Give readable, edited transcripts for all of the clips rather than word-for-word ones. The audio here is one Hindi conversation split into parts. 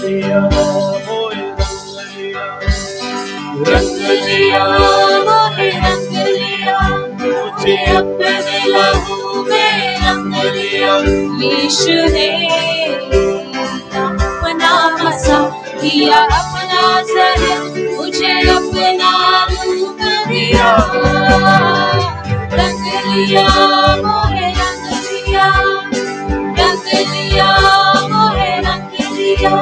लिया मोहे रंग लिया मोहे रंग लिया, मुझे अपने लहू में रंग लिया। यीशु ने अपना मसा किया, अपना जहर मुझे अपना रूप दिया। रंग लिया मोहे रंग लिया, रंग लिया मोहे रंग लिया,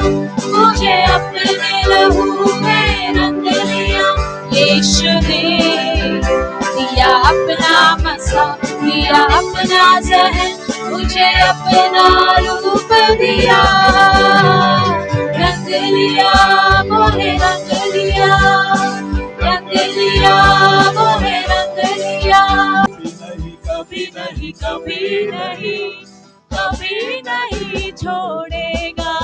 मुझे अपने लहू में रंग लिया। यीशु ने दिया अपना मसा, दिया अपना जहर, मुझे अपना रूप दिया। रंग लिया मोहे रंग लिया, रंग लिया मोहे रंग लिया। कभी नहीं कभी नहीं कभी नहीं छोड़ेगा,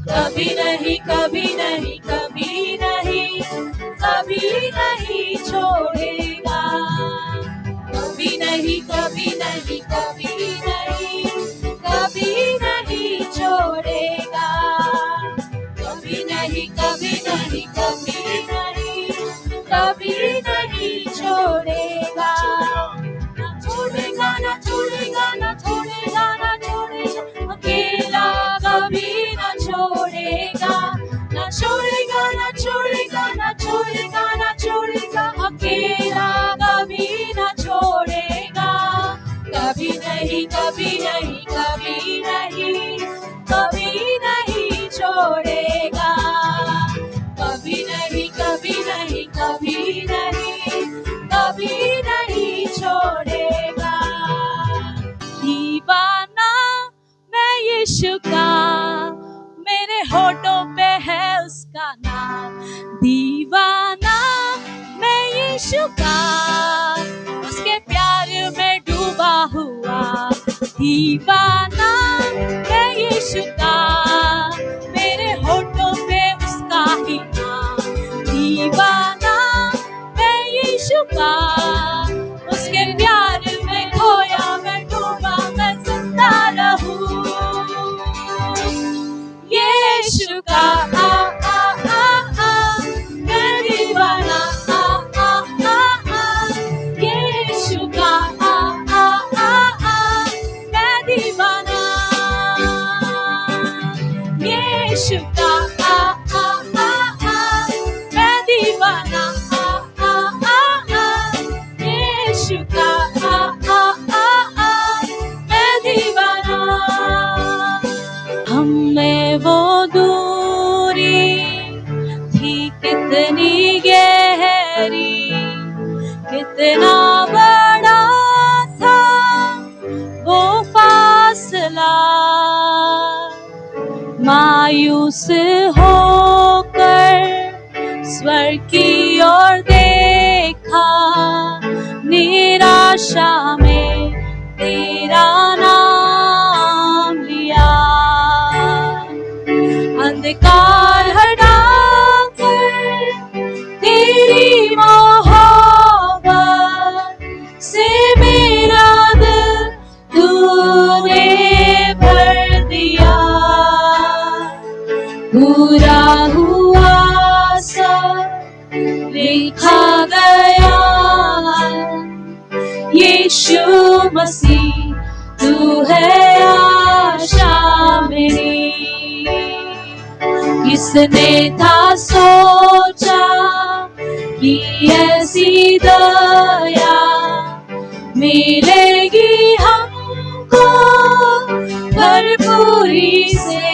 कभी नहीं कभी नहीं कभी नहीं कभी नहीं छोड़ेगा। कभी नहीं कभी नहीं कभी नहीं कभी नहीं छोड़ेगा। कभी नहीं कभी नहीं कभी नहीं कभी नहीं छोड़ेगा। ना छोड़ेगा ना छोड़ेगा ना छोड़ेगा ना छोड़ेगा, अकेला कभी ना छोड़ेगा। ना छोड़ेगा ना छोड़ेगा ना छोड़ेगा ना छोड़ेगा, अकेला कभी ना छोड़ेगा। कभी नहीं कभी नहीं कभी नहीं कभी नहीं छोड़ेगा। कभी नहीं कभी नहीं कभी नहीं कभी नहीं छोड़ेगा। दीवाना मैं यीशु का, मेरे होठों पे है उसका नाम। दीवाना मैं यीशु का, उसके प्यार में डूबा हुआ। दीवाना मैं यीशु का, मेरे होठों पे उसका ही नाम। दीवाना मैं यीशु का, उसके प्यार में खोया मैं डूबा मैं जिंदा रहूं। यीशु का मैं दीवाना। यीशु का मैं दीवाना। यीशु का मैं दीवाना। यीशु का मैं दीवाना। हम में वो दूरी थी कितनी गहरी, कितना बड़ा था वो फासला। मायूस होकर स्वर्ग की ओर देखा, निराशा में तेरा नाम लिया। अंधकार हटाकर तेरी मोहब्बत से मेरा दिल तूने भर दिया। पूरा हुआ सब लिखा गया, यीशु मसीह तू है आशा मेरी। किसने था सोचा कि ऐसी दया मिलेगी हमको भरपूरी से।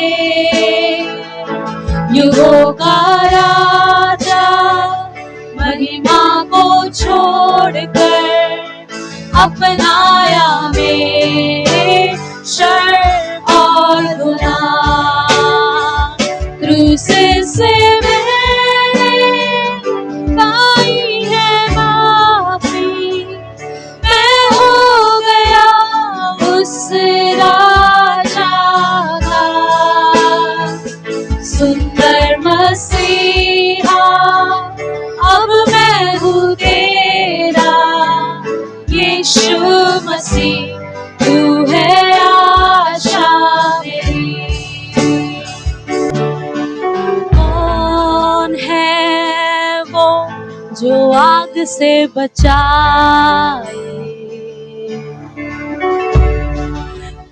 युगों का राजा महिमा को छोड़कर अपनाया मेरे शर्म और गुनाह। क्रूस से मैंने पाई है माफी, मैं हो गया उस राजा का। सुंदर मसीहा अब मैं हूँ तेरा, यीशु मसीह तू है आशा मेरी। आग से बचाए।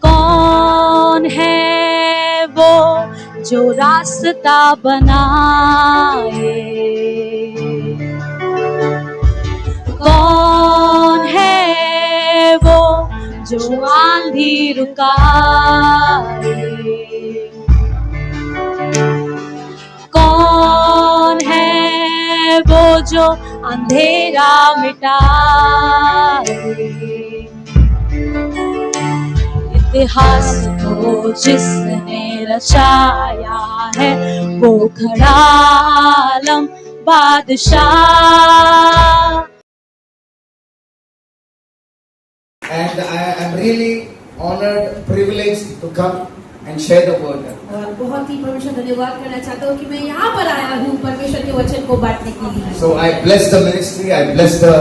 कौन है वो जो रास्ता बनाए? कौन है वो जो आंधी रुकाए? कौन है वो जो अंधेरा मिटाए? इतिहास को जिसने रचाया है वो खड़ा आलम बादशाह। And I am really honored, privileged to come and share the word. और बहुत ही परमेश्वर धन्यवाद करना चाहता हूँ कि मैं यहाँ पर आया हूँ परमेश्वर के वचन को बांटने के लिए। So I bless the ministry, I bless the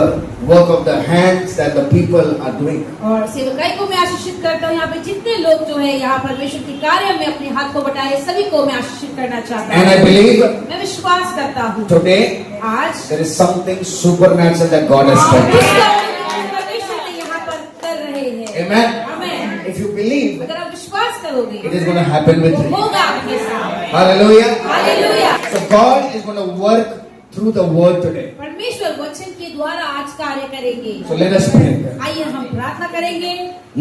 work of the hands that the people are doing. और सेवकाई को मैं आशीषित करता हूँ। यहाँ पे जितने लोग जो है यहाँ परमेश्वर के कार्य में अपने हाथ को बढ़ाए सभी को मैं आशीषित करना चाहता हूँ। And I believe मैं विश्वास करता हूँ today आज there is something supernatural that God has done. परमेश्वर ने यहाँ पर कर रहे हैं। Amen. Amen. If you believe, अगर आप विश्वास करोगे it is going to happen with you. होगा आपके साथ। Hallelujah. Hallelujah. So God is going to work through the word today. परमेश्वर वचन के द्वारा आज कार्य करेंगे। So let us pray. आइए हम प्रार्थना करेंगे।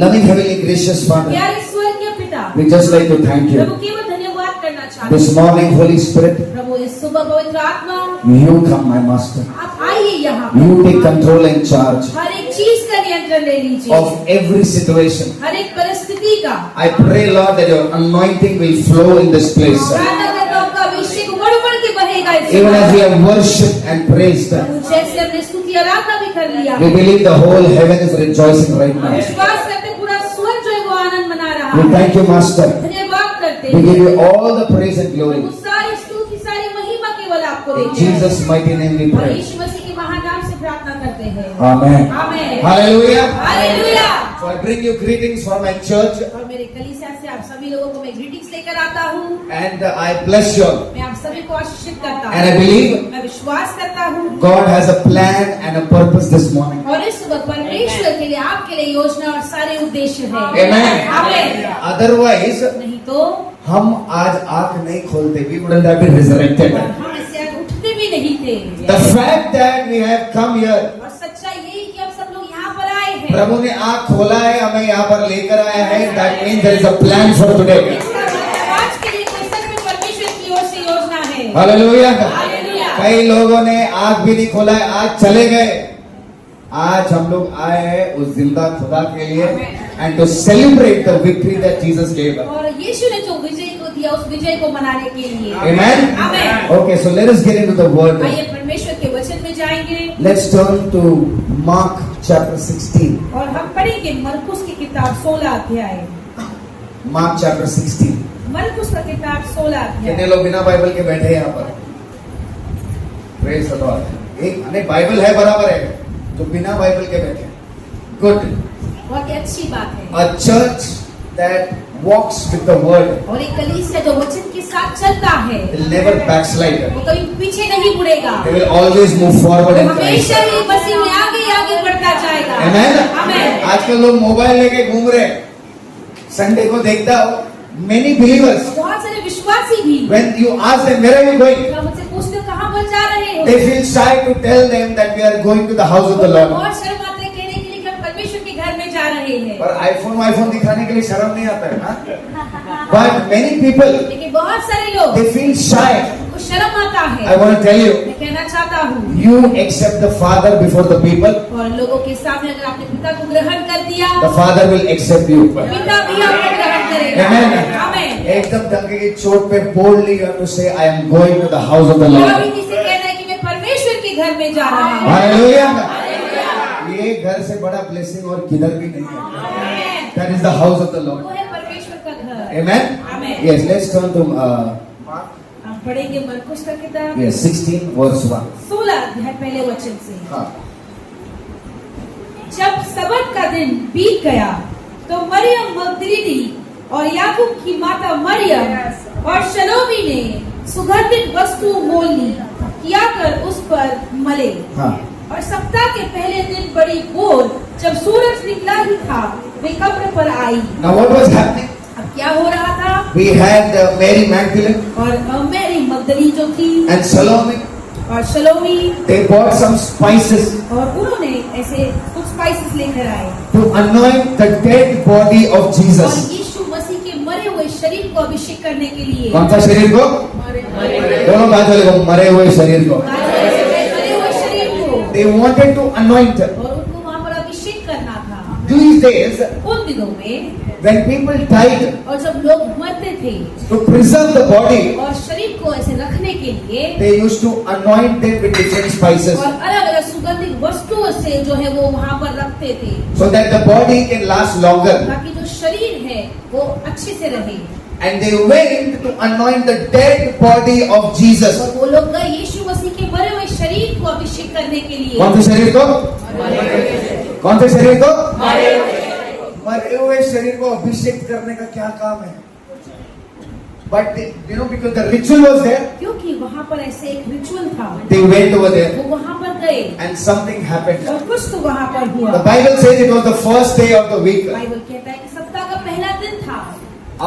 Loving Heavenly Gracious Father, प्यारे स्वर्गीय पिता, we just like to thank Prabhu you. केवल धन्यवाद करना चाहते This morning, Holy Spirit, हैं। प्रभु इस सुबह पवित्र आत्मा you come, my Master. आप आइए यहाँ You पर। take control and charge हर एक चीज का नियंत्रण ले लीजिए। of every situation. हर एक परिस्थिति का I pray, Lord, that your anointing will flow in this place. प्रार्थना करता हूँ आपका अभिषेक बढ़ के बहेगा इस Even as we समय। have worshipped and praised, जैसे हमने स्तुति आराधना भी कर लिया। we believe the whole heaven is rejoicing right हम now. विश्वास करते हैं पूरा स्वर्ग जो है वो आनंद मना रहा We है। thank you, Master. धन्यवाद करते We हैं। give you all the praise and glory. प्रभु सारी स्तुति सारी महिमा केवल आपको In देते हैं। Jesus' mighty name we और pray. यीशु मसीह के महान नाम से प्रार्थना करते हैं। Amen. Amen. Hallelujah. Hallelujah. So I bring you greetings from my church और मेरे कलीसिया से आप सभी लोगों को मैं ग्रीटिंग्स लेकर आता हूँ। and I bless you all. मैं आप सभी को आशीषित करता And I हूँ। believe मैं विश्वास करता हूँ God has a plan and a purpose this morning. और इस वक्त परमेश्वर के लिए आपके लिए योजना और सारे उद्देश्य है। Amen. आमेन। Otherwise, नहीं तो हम आज आंख नहीं खोलते. We wouldn't have been resurrected. हम इससे उठते भी नहीं थे। The fact that we have come here, और सच्चाई यही कि हम सब लोग यहाँ पर आए हैं। प्रभु ने आंख खोला है, हमें यहाँ पर लेकर आया है. That means there is a plan for today. इसका मतलब आज के लिए कोई सच में परमेश्वर की ओर से योजना है। Hallelujah. हालेलुया। कई लोगों ने आंख भी नहीं खोला है, आज चले गए. आज हम लोग आए हैं उस जिंदा खुदा के लिए and to celebrate the victory that Jesus gave us. और यीशु ने जो विजय को दिया उस विजय को मनाने के लिए। Amen. Amen. Okay, so let us get into the word. आइए परमेश्वर के वचन में जाएंगे Let's turn to Mark chapter 16. और हम पढ़ेंगे मरकुस की किताब 16 अध्याय। Mark chapter 16. मरकुस का किताब 16 कितने अध्याय। लोग बिना बाइबल के बैठे हैं यहाँ पर? Praise the Lord. एक नहीं बाइबल है बराबर है, जो बिना बाइबल के बैठे हैं. Good. बहुत ही अच्छी बात है। A church that walks with the word और एक कलीसिया जो वचन के साथ चलता है will never backslide. वो कभी पीछे नहीं मुड़ेगा। They will always move forward in Christ. हमेशा ही मसीह में आगे आगे बढ़ता जाएगा। Amen. आमेन। आजकल लोग मोबाइल लेके घूम रहे हैं. संडे को देखता हो, many believers, बहुत सारे विश्वासी भी when you ask them where are you going, जब मुझसे पूछते हो, कहाँ पर जा रहे हो, they feel shy to tell them that we are going to the house of the Lord. बहुत शर्म आते हैं कहने के लिए कि हम परमेश्वर के घर में जा रहे हैं। पर आईफोन दिखाने के लिए शर्म नहीं आता है, हाँ? But many people, लेकिन बहुत सारे लोग they feel shy. को शर्म आता I है। want to tell you, मैं कहना चाहता हूँ you accept the Father before the people, और लोगों के सामने अगर आपने पिता को ग्रहण कर दिया the Father will accept you. पिता भी आपको ग्रहण करेगा। Amen. आमेन। एकदम डंके की चोट पे boldly you have to say, I am going to the house of the और Lord. भी किसी कहना है कि मैं परमेश्वर के घर में जा रहा हूँ। Hallelujah. हालेलुया। ये घर से बड़ा blessing और किधर भी नहीं है. आमेन। That is the house of the Lord. वो है परमेश्वर का घर। Amen. Amen. Yes, let's turn to हम पढ़ेंगे मरकुस का किताब yes, 16 verse 1. 16 अध्याय पहले वचन से। हाँ. जब सबत का दिन बीत गया तो मरियम मगदलीनी और याकूब की माता मरियम और शलोमी ने सुगंधित वस्तु मोल ली किया कर उस पर मले। हाँ. और सप्ताह के पहले दिन बड़ी भोर जब सूरज निकला ही था वे कब्र पर आई। Now what was happening? अब क्या हो रहा था? We had Mary Magdalene और मैरी मगदली जो थी and Salome. और Shlomi, They bought some spices और उन्होंने ऐसे कुछ स्पाइसेस लेकर आए to anoint the dead body of और Jesus. यीशु मसीह के मरे हुए शरीर को अभिषेक करने के लिए। कौन सा शरीर को? दोनों बात वाले को, मरे हुए शरीर को। मरे हुए शरीर को They wanted to anoint it. और उनको वहाँ पर अभिषेक करना था। These days, उन दिनों में when people died, और जब लोग मरते थे to preserve the body, और शरीर को ऐसे रखने के लिए they used to anoint them with different spices और अलग अलग सुगंधित वस्तुओं से जो है वो वहाँ पर रखते थे so that the body can last longer. ताकि जो शरीर है वो अच्छे से रहे। And they went to anoint the dead body of Jesus. और वो लोग गए यीशु मसीह के मरे हुए शरीर को अभिषेक करने के लिए। कौन से शरीर को? कौन से शरीर को? मरे हुए शरीर को अभिषेक करने का क्या काम है? But because the ritual was there, क्योंकि वहाँ पर ऐसे एक रिचुअल था, they went over there वो वहाँ पर गए and something happened. और कुछ तो वहाँ पर हुआ। The Bible says it was the first day of the week. Bible कहता है कि सप्ताह का पहला दिन था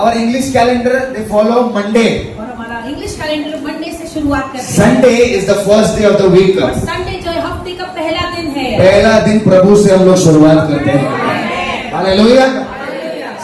Our English calendar, they follow Monday. और हमारा इंग्लिश कैलेंडर मंडे से शुरुआत करते हैं Sunday is the first day of the week. और संडे जो है हफ्ते का पहला दिन है। पहला दिन प्रभु से हम लोग शुरुआत करते हैं। Hallelujah.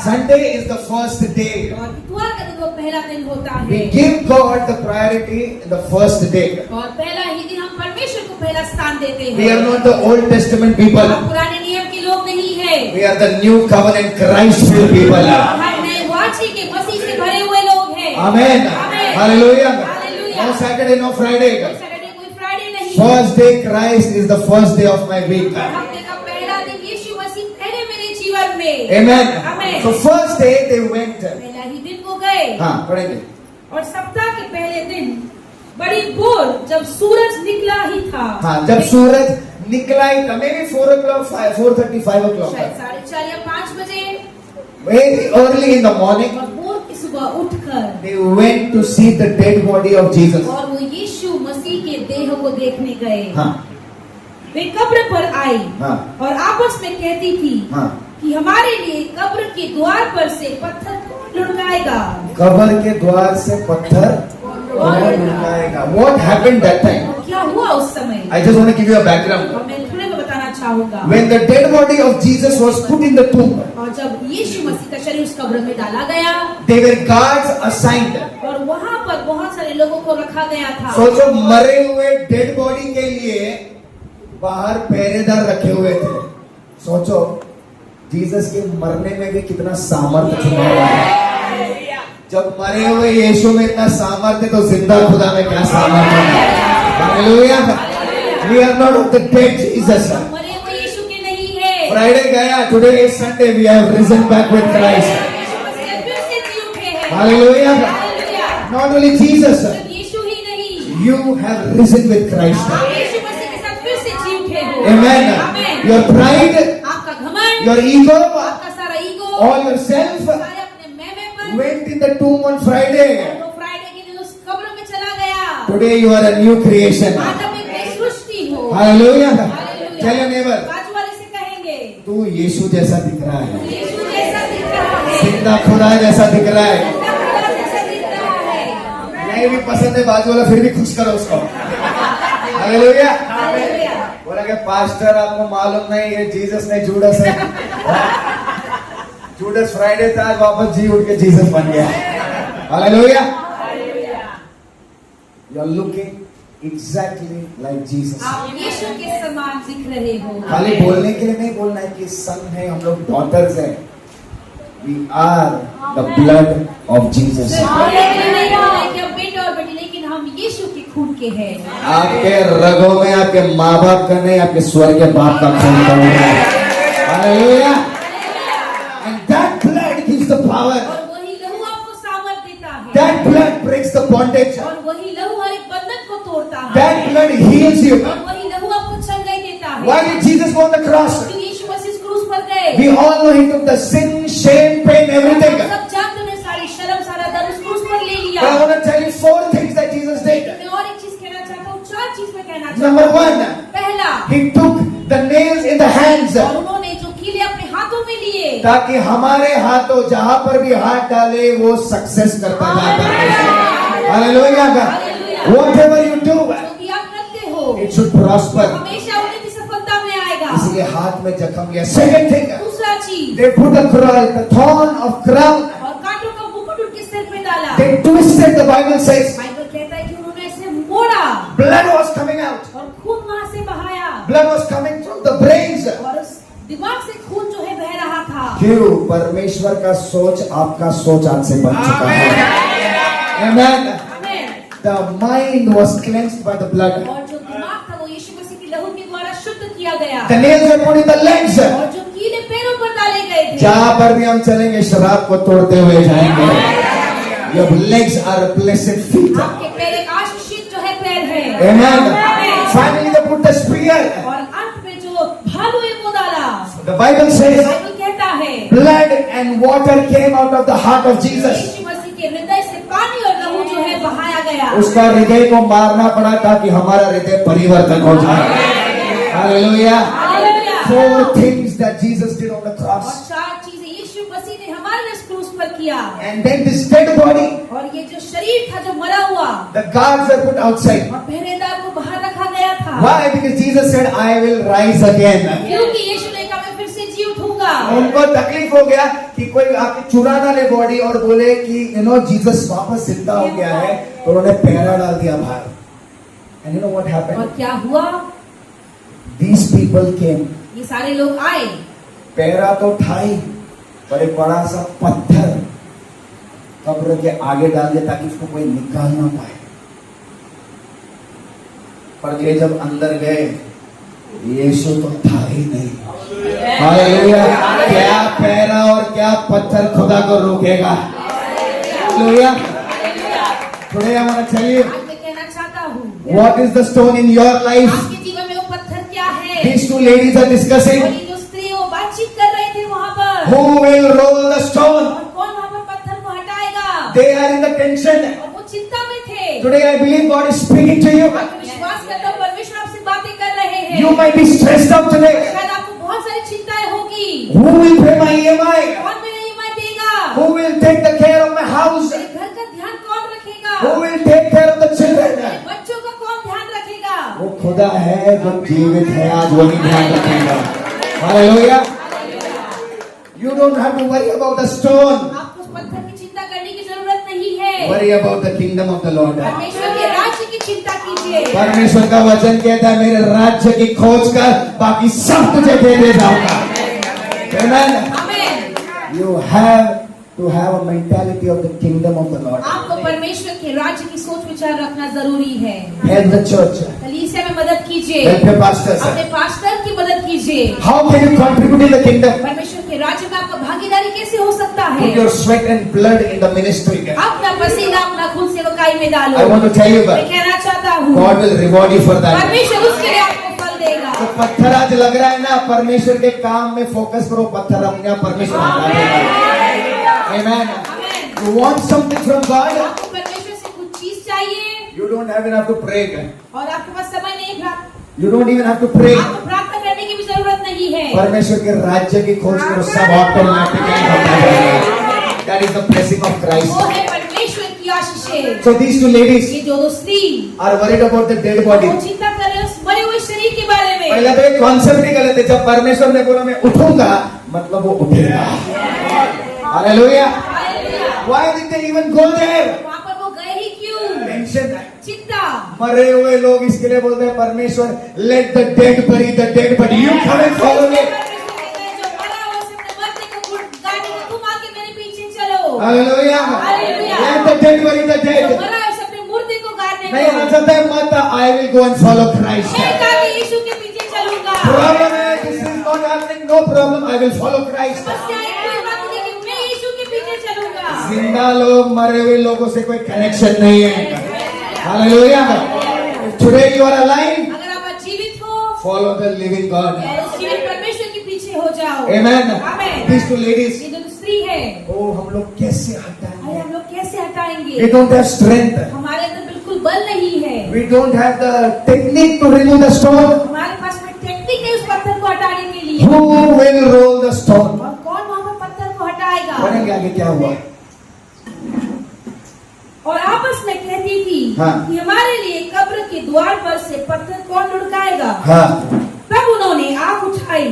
Sunday is the first day. और इतवार का दिन वो पहला दिन होता We है give God the priority in the first day. और पहला ही दिन हम परमेश्वर को पहला स्थान देते We are हैं। not the Old Testament people. हम पुराने नियम के लोग नहीं है, We are the new covenant Christ-filled people. हम नए वाची के मसीह से भरे हुए लोग हैं। Amen. Amen. Hallelujah. Hallelujah. No Saturday, no Friday. कोई सैटरडे कोई फ्राइडे नहीं। First day Christ is the first day of my week. हफ्ते का पहला दिन यीशु मसीह पहले मेरे जीवन में। Amen. Amen. So first day they went. पहला ही दिन वो गए हाँ पढ़ेंगे। और सप्ताह के पहले दिन बड़ी भोर जब सूरज निकला ही था। हाँ जब सूरज निकला ही था, maybe 4 o'clock, 4:30, 5 o'clock. शायद 4:30 या 5 बजे Very early in the morning, और भोर की सुबह उठकर they went to see the dead body of Jesus. और वो यीशु मसीह के देह को देखने गए। हाँ वे कब्र पर आई हाँ और आपस में कहती थी हाँ। कि हमारे लिए कब्र के द्वार पर से पत्थर कौन लुढ़काएगा। कब्र के द्वार से पत्थर कौन उठाएगा? What happened that time? क्या हुआ उस समय? I just want to give you a background. और मैं थोड़े में बताना चाहूंगा। When the dead body of Jesus was put in the tomb, और जब यीशु मसीह का शरीर उस कब्र में डाला गया there were guards assigned. और वहाँ पर बहुत सारे लोगों को रखा गया था। सोचो मरे हुए डेड बॉडी के लिए बाहर पहरेदार रखे हुए थे। सोचो जीसस के मरने में भी कितना सामर्थ्य छुपा हुआ है। जब मरे हुए यीशु में इतना सामर्थ्य तो जिंदा खुदा में क्या सामर्थ्य है। Hallelujah. We are not of the dead Jesus. मरे हुए यीशु के नहीं है। फ्राइडे गया, today is Sunday, we have risen back with Christ. यीशु मसीह फिर से जी उठे हैं। Hallelujah. Hallelujah. Not only Jesus, सिर्फ यीशु ही नहीं, you have risen with Christ. आप यीशु मसीह के साथ फिर से जी उठे हो। Amen. आमीन। Your pride, आपका घमंड, your ego, आपका सारा ईगो, all yourself सारे अपने मैं पर went in the tomb on Friday. वो फ्राइडे के दिन उस कब्र में चला गया। Today you are a new creation. आज आप एक नई सृष्टि हो। Hallelujah. Hallelujah. Tell your neighbor, बाजू वाले से कहेंगे तू यीशु जैसा दिख रहा है, यीशु जैसा दिख रहा है, जिंदा खुदा जैसा दिख रहा है। खुदा जैसा दिख रहा है। नहीं भी पसंद है बाजू वाला, फिर भी खुश करो उसको। हालेलुया। हालेलुया। बोला कि पास्टर आपको मालूम नहीं ये जीसस नहीं जूडस है। जूडस फ्राइडे था, आज वापस जी उठ के जीसस बन गया। Hallelujah. You are looking exactly like Jesus. आप यीशु के समान दिख रहे हो। खाली बोलने के लिए नहीं बोलना है कि सन है, हम लोग डॉटर्स हैं। We are the blood of Jesus. सिर्फ बोलने के लिए नहीं बोलना है कि हम बेटे और बेटी, लेकिन हम यीशु के खून के हैं। आपके रगों में आपके माँ बाप का नहीं, आपके स्वर्ग के बाप का खून का है। Hallelujah. And that blood gives the power. और वही लहू आपको सामर्थ देता है। That blood breaks the bondage. और वही लहू हर एक बंधन को तोड़ता है। That blood heals you. और वही लहू आपको चंगाई देता है। Why did Jesus go on the cross? क्योंकि यीशु मसीह क्रूस पर गए। We all know he took the sin, shame, pain, everything. हम सब जानते हैं सारी शर्म सारा दर्द उस क्रूस पर ले लिया। But I want to tell you 4 things that Jesus did. मैं और एक चीज कहना चाहता हूँ, 4 चीज मैं कहना चाहता Number हूँ। 1, पहला, he ताकि हमारे हाथों जहां पर भी हाथ डाले वो सक्सेस करता जाता है। हालेलुया। Whatever you do, जो भी आप करते हो it should prosper. हमेशा उन्नति सफलता में आएगा। इसलिए हाथ में जख्म लिया। Second thing, दूसरा चीज, they put a crown, the thorn of crown. और कांटों का मुकुट उनके सिर पे डाला। They twisted, the Bible says. Bible कहता है कि उन्होंने ऐसे मोड़ा Blood was coming out. और खून वहां से बहाया Blood was coming from the brains. और उस दिमाग से खून जो है बह रहा था। क्यों? परमेश्वर का सोच आपका सोच आज से बन चुका है। Amen. आमीन। The mind was cleansed by the blood. और जो दिमाग था वो यीशु मसीह के लहू के द्वारा शुद्ध किया गया। The nails were put in the legs. और जो कीले पैरों पर डाले गए थे। जहां पर भी हम चलेंगे शराब को तोड़ते हुए जाएंगे। Your legs are blessed feet. आपके पैर एक आशीषित जो है पैर है। Amen. आमीन। Finally they put the spear. और अंत में जो भालू है वो डाला। The Bible says बाइबल कहता है blood and water came out of the heart of Jesus. यीशु मसीह के हृदय से पानी और लहू जो है बहाया गया। उसका हृदय को मारना पड़ा ताकि हमारा हृदय परिवर्तन हो जाए। Hallelujah. Hallelujah. 4 things that Jesus did on the और cross. 4 चीजें यीशु मसीह ने हमारे लिए क्रूस पर किया। And then this dead body, और ये जो शरीर था जो मरा हुआ the guards were put outside. और पहरेदार को बाहर रखा गया था। Why? Because Jesus said, I will rise again. क्योंकि यीशु ने कहा मैं फिर से जी उठूंगा। उनको तकलीफ हो गया कि कोई आपकी चुरा ना ले बॉडी और बोले कि जीसस वापस जिंदा हो गया है, तो उन्होंने पहरा डाल दिया बाहर। And you know what और happened? क्या हुआ? These people came. ये सारे लोग आए पहरा तो था ही, पर एक बड़ा सा पत्थर कब्र के आगे डाल दिया ताकि उसको कोई निकाल ना पाए। पर ये जब अंदर गए, यीशु तो था ही नहीं। हालेलुया। क्या पहरा और क्या पत्थर खुदा को रोकेगा? Hallelujah. Today I want to tell you, आज मैं कहना चाहता हूँ what is the stone in your life? आपके जीवन में वो पत्थर क्या है? These 2 ladies are और discussing ये जो स्त्री वो बातचीत कर रहे थे वहाँ पर। who will roll the stone. और कौन वहाँ पर पत्थर को हटाएगा? They are in the tension. और वो चिंता में थे। Today I believe God is speaking to you. मैं विश्वास करता हूँ परमेश्वर आपसे बातें कर रहे हैं। You might be stressed out today. शायद आपको बहुत सारी चिंताएं होगी। Who will pay my EMI? कौन मेरे ईएमआई देगा? Who will take the care of my house? मेरे घर का ध्यान कौन रखेगा? Who will take care of the children? मेरे बच्चों का कौन ध्यान रखेगा? वो खुदा है जो जीवित है, आज वही ध्यान रखेगा। Hallelujah. You don't have to worry about the stone. आपको उस पत्थर की चिंता करने की जरूरत नहीं है। Worry about the kingdom of the Lord. परमेश्वर के राज्य की चिंता कीजिए। परमेश्वर का वचन कहता है मेरे राज्य की खोज कर, बाकी सब तुझे दे जाऊंगा। Amen. आमीन। You have to have a mentality of the kingdom of the Lord. आपको परमेश्वर के राज्य की सोच विचार रखना जरूरी है। Help the church. कलीसिया में मदद कीजिए। Help your pastors. अपने पास्टर की मदद कीजिए। How can you contribute in the kingdom? परमेश्वर के राज्य में आपका भागीदारी कैसे हो सकता है? Put your sweat and blood in the ministry. अपना पसीना अपना खून सेवकाई में डालो। I want to tell you मैं that कहना चाहता हूँ God will reward you for that. परमेश्वर उसके लिए आपको फल देगा। तो पत्थर आज लग रहा है ना, परमेश्वर के काम में फोकस करो, पत्थर अपने आप परमेश्वर हटा देगा। Amen. You want something from God? आपको परमेश्वर से कुछ चीज चाहिए You don't have enough to pray. और आपके पास समय नहीं प्राप्त, You don't even have to pray. आपको प्रार्थना करने की भी जरूरत नहीं है। परमेश्वर के राज्य की खोज करो, सब ऑटोमेटिकली होता जाएगा। That is the blessing of Christ. वो है परमेश्वर की आशीषें। So these 2 ladies ये जो स्त्री are worried about the dead body. वो चिंता कर रहे हैं उस मरे हुए शरीर के बारे में। पहले तो एक कॉन्सेप्ट ही गलत है, जब परमेश्वर ने बोला मैं उठूंगा, मतलब वो उठेगा। Hallelujah. Why did they even go there? वहाँ पर वो गए ही क्यों? टेंशन है। चिंता। मरे हुए लोग इसके लिए बोलते हैं परमेश्वर let the dead bury the dead body. You come and follow me. जो मरा हुआ से अपने मरने को गाड़ी में तुम आके मेरे पीछे चलो। Hallelujah. Hallelujah. Let the dead bury the जो dead. मरा है उसे अपने मुर्दे को गाड़ने नहीं आना चाहता है मत, I will go and follow Christ. मैं जाके यीशु के पीछे चलूंगा। Problem है, this is not happening. No problem. I will follow Christ. समस्या है, कोई बात नहीं, कि मैं यीशु के पीछे चलूंगा। जिंदा लोग मरे हुए लोगों से कोई कनेक्शन नहीं है। Hallelujah. Today you are alive. अगर आप जीवित हो Follow the living God. उस जीवित परमेश्वर के पीछे हो जाओ। Amen. आमीन। These 2 ladies. ये जो स्त्री है, Oh, हम लोग कैसे अरे हटाएंगे? हम लोग कैसे हटाएंगे? We don't have strength. हमारे अंदर बिल्कुल बल नहीं है। We don't have the technique to remove the stone. हमारे पास में टेक्निक है उस पत्थर को हटाने के लिए। Who will roll the stone? और कौन वहाँ पर पढ़ेंगे आगे क्या हुआ। और आपस में कहती थी हाँ। कि हमारे लिए कब्र के द्वार पर से पत्थर कौन लुढ़काएगा। हाँ, तब उन्होंने आंख उठाई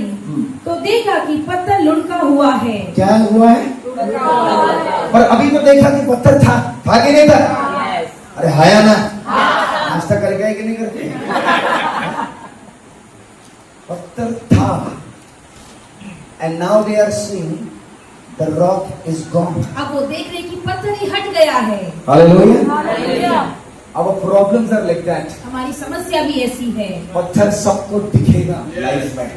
तो देखा कि पत्थर लुढ़का हुआ है। क्या हुआ है? पर अभी तो देखा कि पत्थर था कि नहीं था? अरे हाया ना, नाश्ता कर गए कि नहीं करते? पत्थर था, and now they are seeing the rock is gone. अब वो देख रहे कि पत्थर ही हट गया है। Hallelujah. Our problems are like that. हमारी समस्या भी ऐसी है। पत्थर सबको दिखेगा लाइफ में।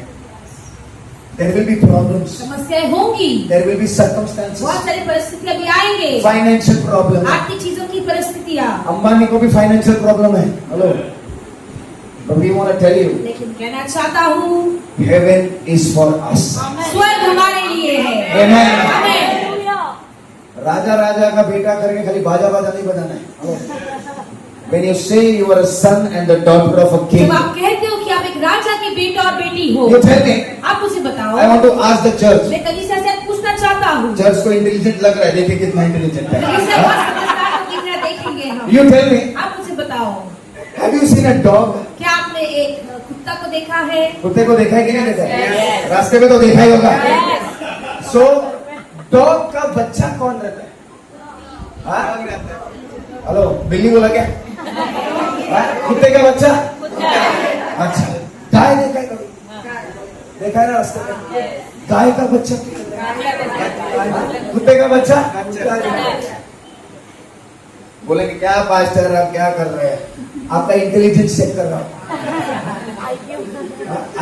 There will be problems. समस्याएं होंगी, There will be circumstances. बहुत सारी परिस्थितियां भी आएंगे। Financial problem. आर्थिक चीजों की परिस्थितियां। अंबानी को भी फाइनेंशियल प्रॉब्लम है। Hello, but we want to tell you, लेकिन कहना चाहता हूँ heaven is for us. स्वर्ग हमारे लिए है। Amen. आमीन। राजा का बेटा करके खाली बाजा नहीं बजाना है। Hello, when you say you are a son and the daughter of a king, जब आप कहते हो कि आप एक राजा के बेटा और बेटी हो, you tell me. आप मुझे बताओ। I want to ask the church. मैं कलीसिया से पूछना चाहता हूँ। चर्च को इंटेलिजेंट लग रहा है, देखिए कितना इंटेलिजेंट है। कलीसिया बहुत समझदार और कितना देखेंगे हम। You tell me. आप मुझे बताओ, Have you seen a dog? क्या आपने एक कुत्ता को देखा है? कुत्ते को देखा है कि नहीं देखा है? रास्ते में तो देखा ही होगा। So डॉग का बच्चा कौन रहता है? हेलो, बिल्ली बोला क्या? कुत्ते का बच्चा? अच्छा, गाय देखा है कभी? देखा है ना रास्ते में? गाय का बच्चा, कुत्ते का बच्चा। बोलेंगे क्या पास्टर आप क्या कर रहे हैं? आपका इंटेलिजेंस चेक कर रहा हूं।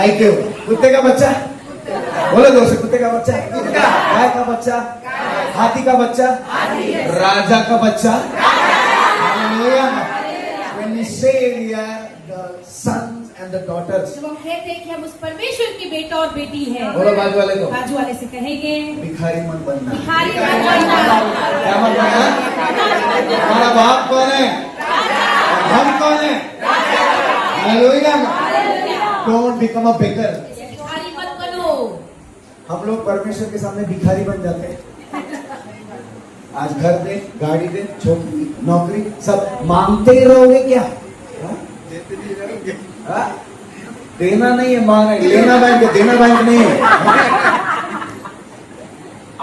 IQ। कुत्ते का बच्चा बोले दोस्त, कुत्ते का बच्चा, गाय का बच्चा, हाथी का बच्चा, राजा का बच्चा। When we say we are the sons and the daughters, जब हम कहते हैं कि हम उस परमेश्वर के बेटा और बेटी है, बोलो बाजू वाले को, बाजू वाले से कहेंगे भिखारी मत बनना। भिखारी मत बनना। क्या मत बनना? हमारा बाप कौन है? हम कौन है? Hallelujah. Don't become a beggar. भिखारी मत बनो। हम लोग परमेश्वर के सामने भिखारी बन जाते हैं। आज घर दे, गाड़ी दे, छोकरी, नौकरी सब मांगते ही रहोगे क्या? हाँ? देना नहीं है, मांग है। लेना बैंक है, देना बैंक नहीं है।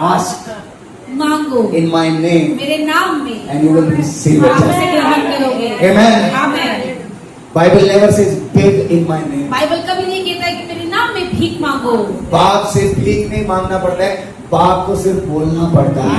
आस्क मांगो in my name मेरे नाम में and you will receive आप it. उसे ग्रहण करोगे। Amen. आमीन। Bible never says beg in my name. Bible कभी नहीं कहता है कि मेरे नाम में भीख मांगो। बाप से भीख नहीं मांगना पड़ता है, बाप को सिर्फ बोलना पड़ता है।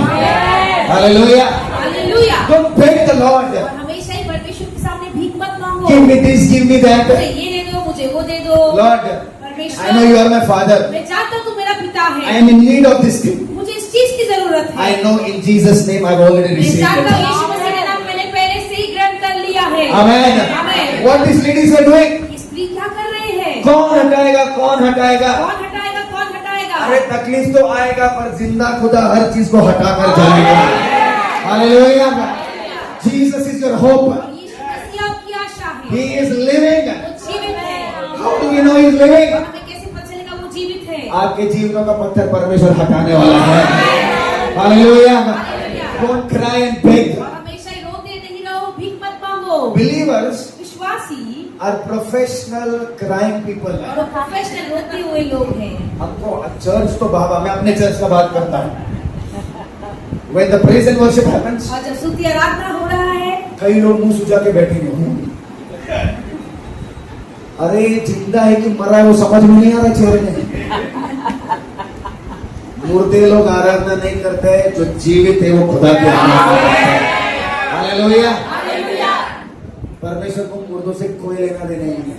Hallelujah. Hallelujah. Don't beg the Lord. और हमेशा ही परमेश्वर के सामने भीख मत मांगो। Give me this, give me that. मुझे ये दे दो, मुझे वो दे दो। Lord, परमेश्वर, I know you are my father. मैं जानता हूँ तू मेरा पिता I है। am in need of this thing. मुझे इस चीज की जरूरत है। I know in Jesus' name I've already मैं received जानता हूँ it. यीशु मसीह के नाम मैंने पहले से ही ग्रहण कर लिया है। Amen. आमीन। What these ladies were doing? ये स्त्री क्या कर रहे हैं? कौन हटाएगा, कौन हटाएगा? कौन हटाएगा, कौन हटाएगा? अरे तकलीफ तो आएगा, पर जिंदा खुदा हर चीज को हटा कर जाएगा। Hallelujah. Jesus is your hope. और यीशु मसीह आपकी आशा है। He is living. वो जीवित है। How do you know he is living? और हमें कैसे पता चलेगा वो जीवित है? आपके जीवनों का पत्थर परमेश्वर हटाने वाला है। Hallelujah. Don't cry and beg. और हमेशा ही रोते नहीं रहो, भीख मत मांगो। Believers विश्वासी are professional crying people. और प्रोफेशनल रोते हुए लोग हैं। हमको चर्च तो बाबा, मैं अपने चर्च का बात करता हूँ। When the praise and worship happens, और जब स्तुति आराधना हो रहा है, कई लोग मुंह सुझा के बैठेंगे। अरे जिंदा है कि मरा है वो समझ में नहीं आ रहा चेहरे में। मुर्दे लोग आराधना नहीं करते हैं, जो जीवित है वो खुदा की आराधना करते हैं। हालेलुया। परमेश्वर को मुर्दों से कोई लेना देना नहीं है।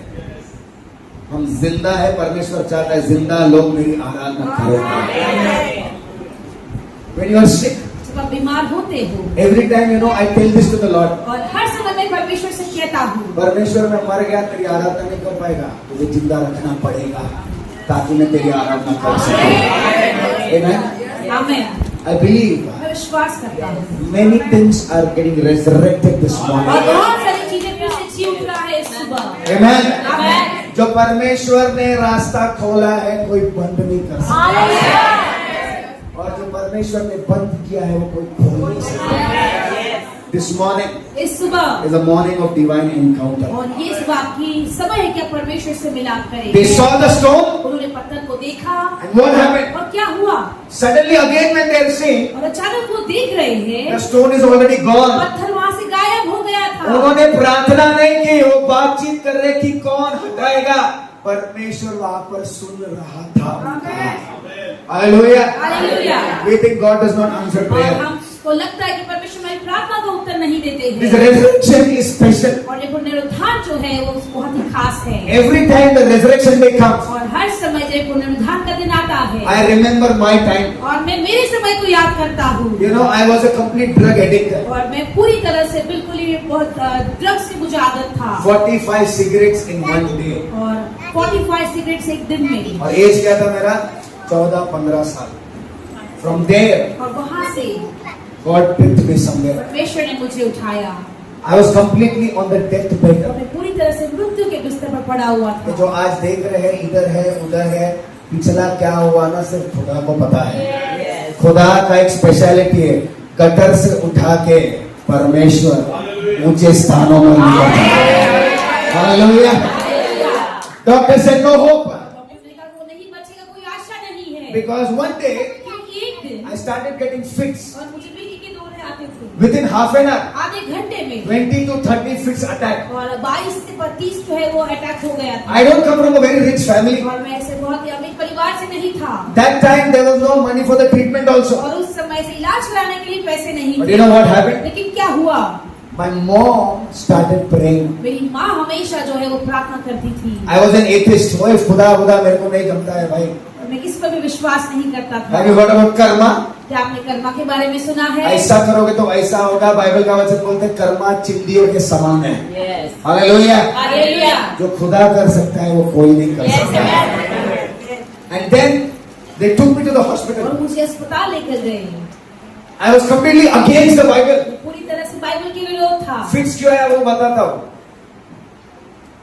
हम जिंदा है, परमेश्वर चाहता है जिंदा लोग मेरी आराधना करें। When you are sick, जब आप बीमार होते हो, every time you know I tell this to the Lord. और हर समय मैं परमेश्वर से कहता हूँ, परमेश्वर मैं मर गया, तेरी आराधना नहीं कर पाएगा, तुझे जिंदा रखना पड़ेगा ताकि मैं तेरी आराधना कर सकूं। Amen. आमीन। I believe मैं विश्वास करता हूँ। many things are getting resurrected this और morning. बहुत सारी चीजें फिर से जी उठ रहा है इस सुबह। Amen. आमीन। जो परमेश्वर ने रास्ता खोला है कोई बंद नहीं कर सकता। और जो परमेश्वर ने बंद किया है वो कोई खोल नहीं सकता। This morning इस सुबह is a morning of divine encounter. और ये सुबह की समय है कि आप परमेश्वर से मिलाप करें। They saw the stone, उन्होंने पत्थर को देखा and what happened? और क्या हुआ? Suddenly again when they are seeing, और अचानक वो देख रहे the हैं stone is already gone. पत्थर वहाँ से गायब हो गया था। उन्होंने प्रार्थना नहीं की, वो बातचीत कर रहे कि कौन हटाएगा। परमेश्वर वहां पर सुन रहा था। Hallelujah. Hallelujah. We think God does not answer और prayer. हमको लगता है कि परमेश्वर हमारी प्रार्थना का उत्तर नहीं देते This हैं। resurrection is special. और ये पुनरुत्थान जो है वो बहुत ही खास है। Every time the resurrection day comes, और हर समय जब पुनरुत्थान का दिन आता है I remember my time. और मैं मेरे समय को याद करता हूँ। You know, I was a complete drug addict. और मैं पूरी तरह से बिल्कुल ही बहुत ड्रग्स की मुझे आदत था। 45 cigarettes in one day. और 45 सिगरेट्स एक दिन में। और एज क्या था मेरा? 14-15 साल. From there, और वहाँ से God picked me somewhere. परमेश्वर ने मुझे उठाया। I was completely on the deathbed. और मैं पूरी तरह से मृत्यु के बिस्तर पर पड़ा हुआ ये था। जो आज देख रहे हैं, इधर है उधर है, पिछला क्या हुआ ना सिर्फ खुदा को पता है। खुदा का एक स्पेशलिटी है, गटर से उठा के परमेश्वर ऊंचे स्थानों में लिया था। हालेलुया। डॉक्टर से नो होप, डॉक्टर ने कहा वो नहीं बचेगा, कोई आशा नहीं है। बिकॉज वन डे क्योंकि एक दिन I started getting fits. और मुझे बीवी के दौरे आते थे। Within half an hour, आधे घंटे में 20 to 30 fits attack. और 22 से 32 जो है वो अटैक हो गया था। I don't come from a very rich family. और मैं ऐसे बहुत ही अमीर परिवार से नहीं था। That time there was no money for the treatment also. और उस समय से इलाज कराने के लिए पैसे नहीं But थे। you know what happened? लेकिन क्या हुआ? My mom started praying. मेरी माँ हमेशा जो है वो प्रार्थना करती थी। I was an atheist. ओए खुदा खुदा मेरे को नहीं जमता है भाई. और मैं किस पर भी विश्वास नहीं करता था। Have you heard about karma? क्या आपने कर्मा के बारे में सुना है? ऐसा करोगे तो ऐसा होगा. बाइबल का वचन बोलते हैं कर्मा चिंदियों के समान है. Yes. हालेलुया. हालेलुया। जो खुदा कर सकता है वो कोई नहीं कर सकता. And then they took me to the hospital. और मुझे अस्पताल लेकर गए। I was completely against the Bible. पूरी तरह से बाइबल के विरोध था। फिक्स क्यों है वो बताता हूँ.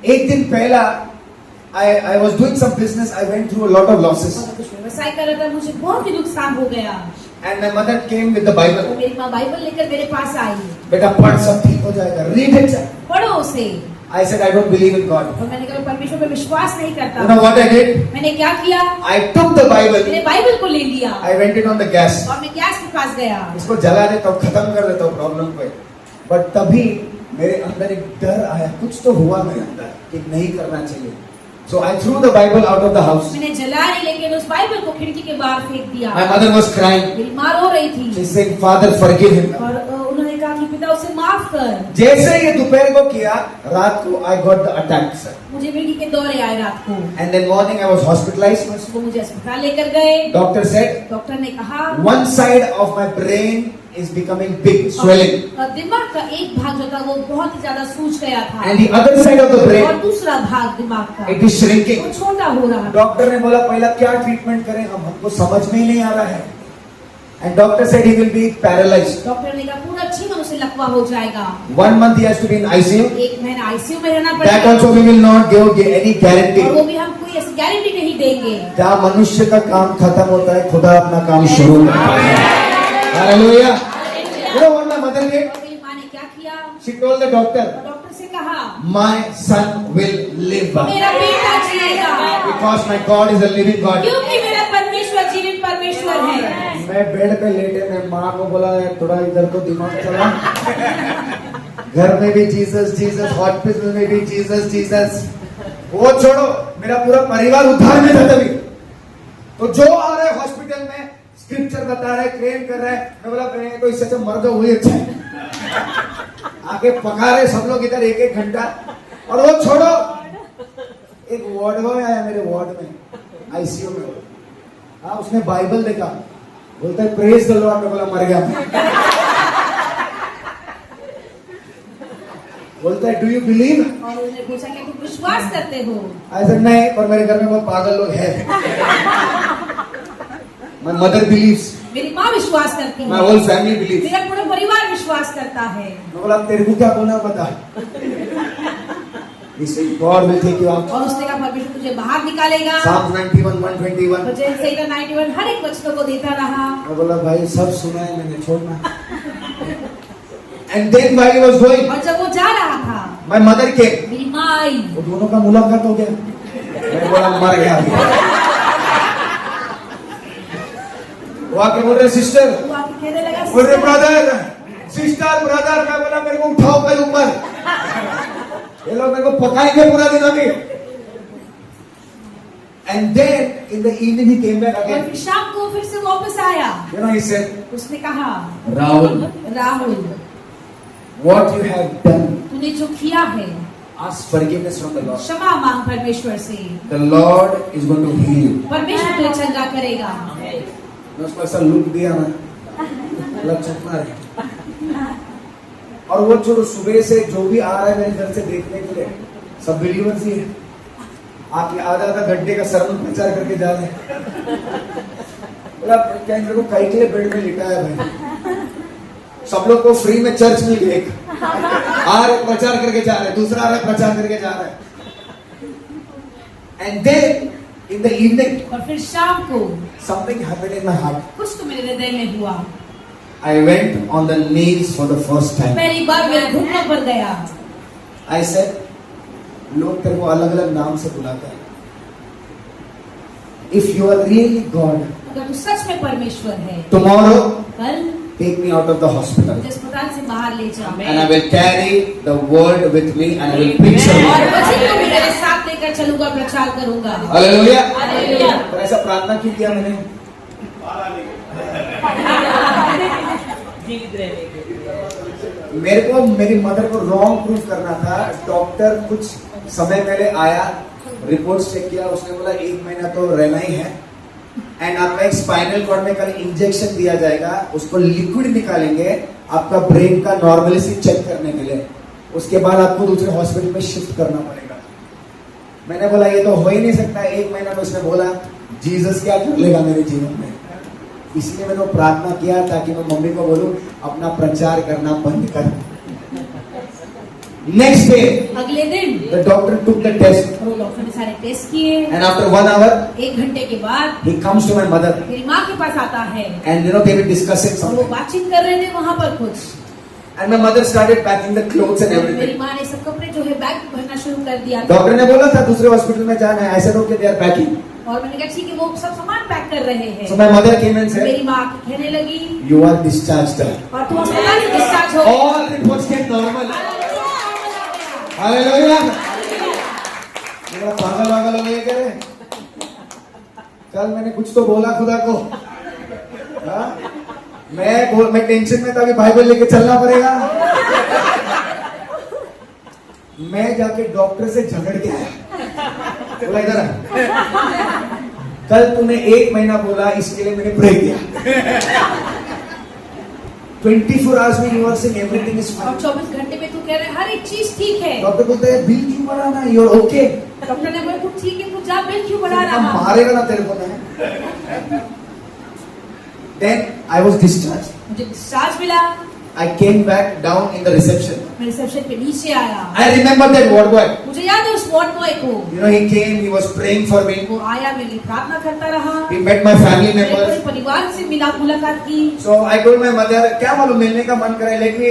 एक दिन पहला I was doing some business. I went through a lot of losses. और कुछ व्यवसाय कर रहा था, मुझे बहुत ही नुकसान हो गया। And my mother came with the Bible. और मेरी माँ बाइबल लेकर मेरे पास आई। बेटा पढ़, सब ठीक हो जाएगा. Read it. पढ़ो उसे। I said I don't believe in God. और मैंने कहा परमेश्वर पर विश्वास नहीं करता। You know what I did? मैंने क्या किया? I took the Bible. मैंने बाइबल को ले लिया I went it on the gas. और मैं गैस के पास गया। इसको जला देता हूँ, खत्म कर देता हूँ प्रॉब्लम को. बट तभी मेरे अंदर एक डर आया. कुछ तो हुआ मेरे अंदर कि नहीं करना चाहिए. So I threw the Bible out of the house. मैंने जला नहीं, लेकिन उस बाइबल को खिड़की के बाहर फेंक दिया। My mother was crying. मेरी माँ रो रही थी। She said, Father, forgive him. और उन्होंने कहा कि पिता उसे माफ कर। जैसे ये दोपहर को किया, रात को I got the attack, sir. मुझे बीवी के दौरे आए रात को। And then morning I was hospitalized. और सुबह मुझे अस्पताल लेकर गए। Doctor said, डॉक्टर ने कहा one side of my brain is becoming big, swelling. और दिमाग का एक भाग जो था वो बहुत ही ज्यादा सूज गया था। And the other side of the और brain, दूसरा भाग दिमाग का it is shrinking. वो छोटा हो रहा था। डॉक्टर ने बोला पहला क्या ट्रीटमेंट करें, हमको समझ में ही नहीं आ रहा है. And doctor said he will be paralyzed. Doctor ने कहा पूरा जीवन उसे लकवा हो जाएगा। 1 month he has to be in ICU. एक महीना आईसीयू में रहना That पड़ेगा। also we will not give any guarantee. और वो भी हम कोई ऐसी गारंटी नहीं देंगे। जहाँ मनुष्य का काम खत्म होता है, खुदा अपना काम शुरू करता है. Hallelujah. You know what my mother did? और मेरी माँ ने क्या किया? She told the doctor, और डॉक्टर से कहा my son will live मेरा बेटा जिएगा, because my God is a living God. क्योंकि मेरा परमेश्वर जीवित परमेश्वर है। मैं बेड पे लेटे, मैं माँ को बोला थोड़ा इधर को दिमाग चला. घर में भी जीसस जीसस, हॉस्पिटल में भी जीसस जीसस. वो छोड़ो, मेरा पूरा परिवार उद्धार में था तभी. तो जो आ रहे हॉस्पिटल में स्क्रिप्चर बता रहे, क्लेम कर रहे, मैं बोला तो इससे तो मर्द हुई अच्छा है. आके पका रहे सब लोग इधर 1-1 घंटा. और वो छोड़ो, एक वार्ड बॉय आया मेरे वार्ड में, आईसीयू में. हाँ, उसने बाइबल देखा, बोलता है प्रेज द लॉर्ड. मैं बोला मर गया मैं. बोलता है डू यू बिलीव? और उन्होंने पूछा कि तुम विश्वास करते हो? ऐसा नहीं, पर मेरे घर में बहुत पागल लोग हैं. My mother believes. मेरी माँ विश्वास करती है। My whole family believes. मेरा पूरा परिवार विश्वास करता है। मैं बोला तेरे को क्या बोलना बता. He said, God will take you out. और उसने कहा परमेश्वर तुझे बाहर निकालेगा। Psalms 91, 121. भजन संहिता 91 हर एक वचनों को देता रहा। मैं बोला भाई सब सुना है मैंने, छोड़ना। And then while he was going, और जब वो जा रहा था, my mother came. मेरी माँ आई। वो दोनों का मुलाकात हो गया। मैं बोला मर गया। वो आके बोल रहे सिस्टर, वो आके कहने लगा बोल रहे ब्रदर, सिस्टर ब्रदर। मैं बोला मेरे को उठाओ कल ऊपर, ये लोग मेरे को पकाएंगे पूरा दिन अभी। And then in the evening he came back और again. फिर शाम को फिर से वापस आया। You know he said, उसने कहा Rahul, Rahul what you have done, तूने जो किया है ask forgiveness from the Lord. क्षमा मांग परमेश्वर से। The Lord is going to heal you. परमेश्वर तुझे चंगा करेगा। मैं उसको ऐसा लुक दिया ना, लग चुकना है। और वो जो सुबह से जो भी आ रहा है मेरे घर से देखने के लिए, सब बिलीवर्स ही है। आके आधा घंटे का सरमन प्रचार करके जा रहे हैं। बोला क्या मेरे को कई के लिए बेड में लिटाया भाई। सब लोग को फ्री में चर्च मिल गई, एक आ रहे प्रचार करके जा रहे, दूसरा आ रहा है प्रचार करके जा रहा है। And then in the evening और फिर शाम को something happened in my heart. कुछ तो मेरे हृदय में हुआ। I went on the knees for the first time. पहली बार मेरे घुटनों पर गया। I said, लोग तेरे को अलग अलग नाम से बुलाते हैं। If you are really God, अगर तू सच में परमेश्वर है, tomorrow कल take me out of the hospital मुझे अस्पताल से बाहर ले जा। and I will carry the word with me and I will preach the और word. वचन को भी मेरे साथ लेकर चलूंगा, प्रचार करूंगा। Hallelujah. हालेलुया। पर ऐसा प्रार्थना क्यों किया मैंने? मेरे को मेरी मदर को रॉन्ग प्रूफ करना था। डॉक्टर कुछ समय पहले आया, रिपोर्ट्स चेक किया, उसने बोला 1 महीना तो रहना ही है एंड आपका एक स्पाइनल कॉर्ड में कल इंजेक्शन दिया जाएगा, उसको लिक्विड निकालेंगे आपका ब्रेन का नॉर्मलिटी चेक करने के लिए, उसके बाद आपको दूसरे हॉस्पिटल में शिफ्ट करना पड़ेगा। मैंने बोला ये तो हो ही नहीं सकता, 1 महीना में उसने बोला जीसस क्या कर लेगा मेरे जीवन में। इसलिए मैंने प्रार्थना किया ताकि मैं मम्मी को बोलूं अपना प्रचार करना बंद कर। नेक्स्ट डे अगले दिन the doctor took the test वो डॉक्टर ने सारे टेस्ट किए। एंड आफ्टर 1 hour 1 घंटे के बाद he comes to my mother मेरी माँ के पास आता है and you know they were discussing और वो something बातचीत कर रहे थे वहाँ पर कुछ। and my mother started packing the clothes and मेरी everything. माँ ने सब कपड़े जो है बैग में भरना शुरू कर दिया। डॉक्टर ने बोला था दूसरे हॉस्पिटल में जाना है, ऐसे लोग के दे आर पैकिंग। और मैंने कहा ठीक है, वो सब सामान पैक कर रहे हैं। So my mother came and said मेरी माँ कहने लगी you are discharged. और तुम अस्पताल से डिस्चार्ज हो गए। All reports came normal. Hallelujah. मेरा पागल हो गए कह रहे। कल मैंने कुछ तो बोला खुदा को। हाँ? मैं टेंशन में था, अभी बाइबल लेके चलना पड़ेगा। मैं जाके डॉक्टर से झगड़ के आया, बोला इधर आ। कल तूने 1 महीना बोला, इसके लिए मैंने प्रे किया। 24 hours में you are saying everything is और fine. 24 घंटे में तू कह रहे हर एक चीज ठीक है। डॉक्टर बोलते हैं बिल क्यों बढ़ाना, यू आर ओके। डॉक्टर ने बोला तू ठीक है, तू जा, बिल क्यों बढ़ा रहा है? मारेगा ना तेरे को ना। Then I was discharged. मुझे डिस्चार्ज मिला। I came back down in the reception. मैं रिसेप्शन पे नीचे आया। I remember that ward boy. मुझे याद है उस वार्ड बॉय को। You know he came, he was praying for me. वो आया, मेरे लिए प्रार्थना करता रहा। He met my family मेरे पूरे members. परिवार से मुलाकात की। So I told my mother, क्या मालूम मिलने का मन करे, let me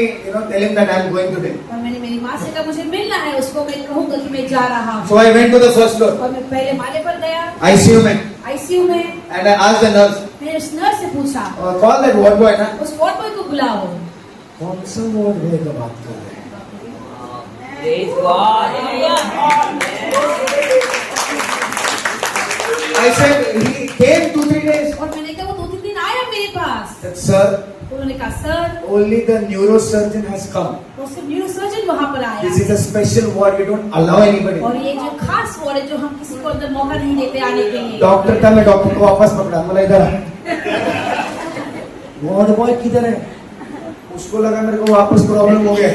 tell him that I am going today. और मैंने मेरी माँ से कहा मुझे मिलना है, उसको मैं कहूँगा कि मैं जा रहा हूँ। So I went to the first floor, और मैं पहले माले पर गया, ICU में, आईसीयू में। and I asked the nurse, मैंने उस नर्स से पूछा call that ward boy ना। उस वार्ड बॉय को बुलाओ। कौन सा ward boy का बात कर रहे हैं? Praise God. I said he came 2-3 days. और मैंने कहा वो 2-3 दिन आया मेरे पास। That sir, उन्होंने कहा sir only the neurosurgeon has come. वो सिर्फ न्यूरोसर्जन वहाँ पर आया। This is a special ward, we don't allow anybody. और ये जो खास वार्ड है जो हम किसी को अंदर मौका नहीं देते आने के लिए। डॉक्टर था, मैं डॉक्टर को वापस पकड़ा, बोला इधर आ। वार्ड बॉय किधर है? उसको लगा मेरे को वापस प्रॉब्लम हो गया।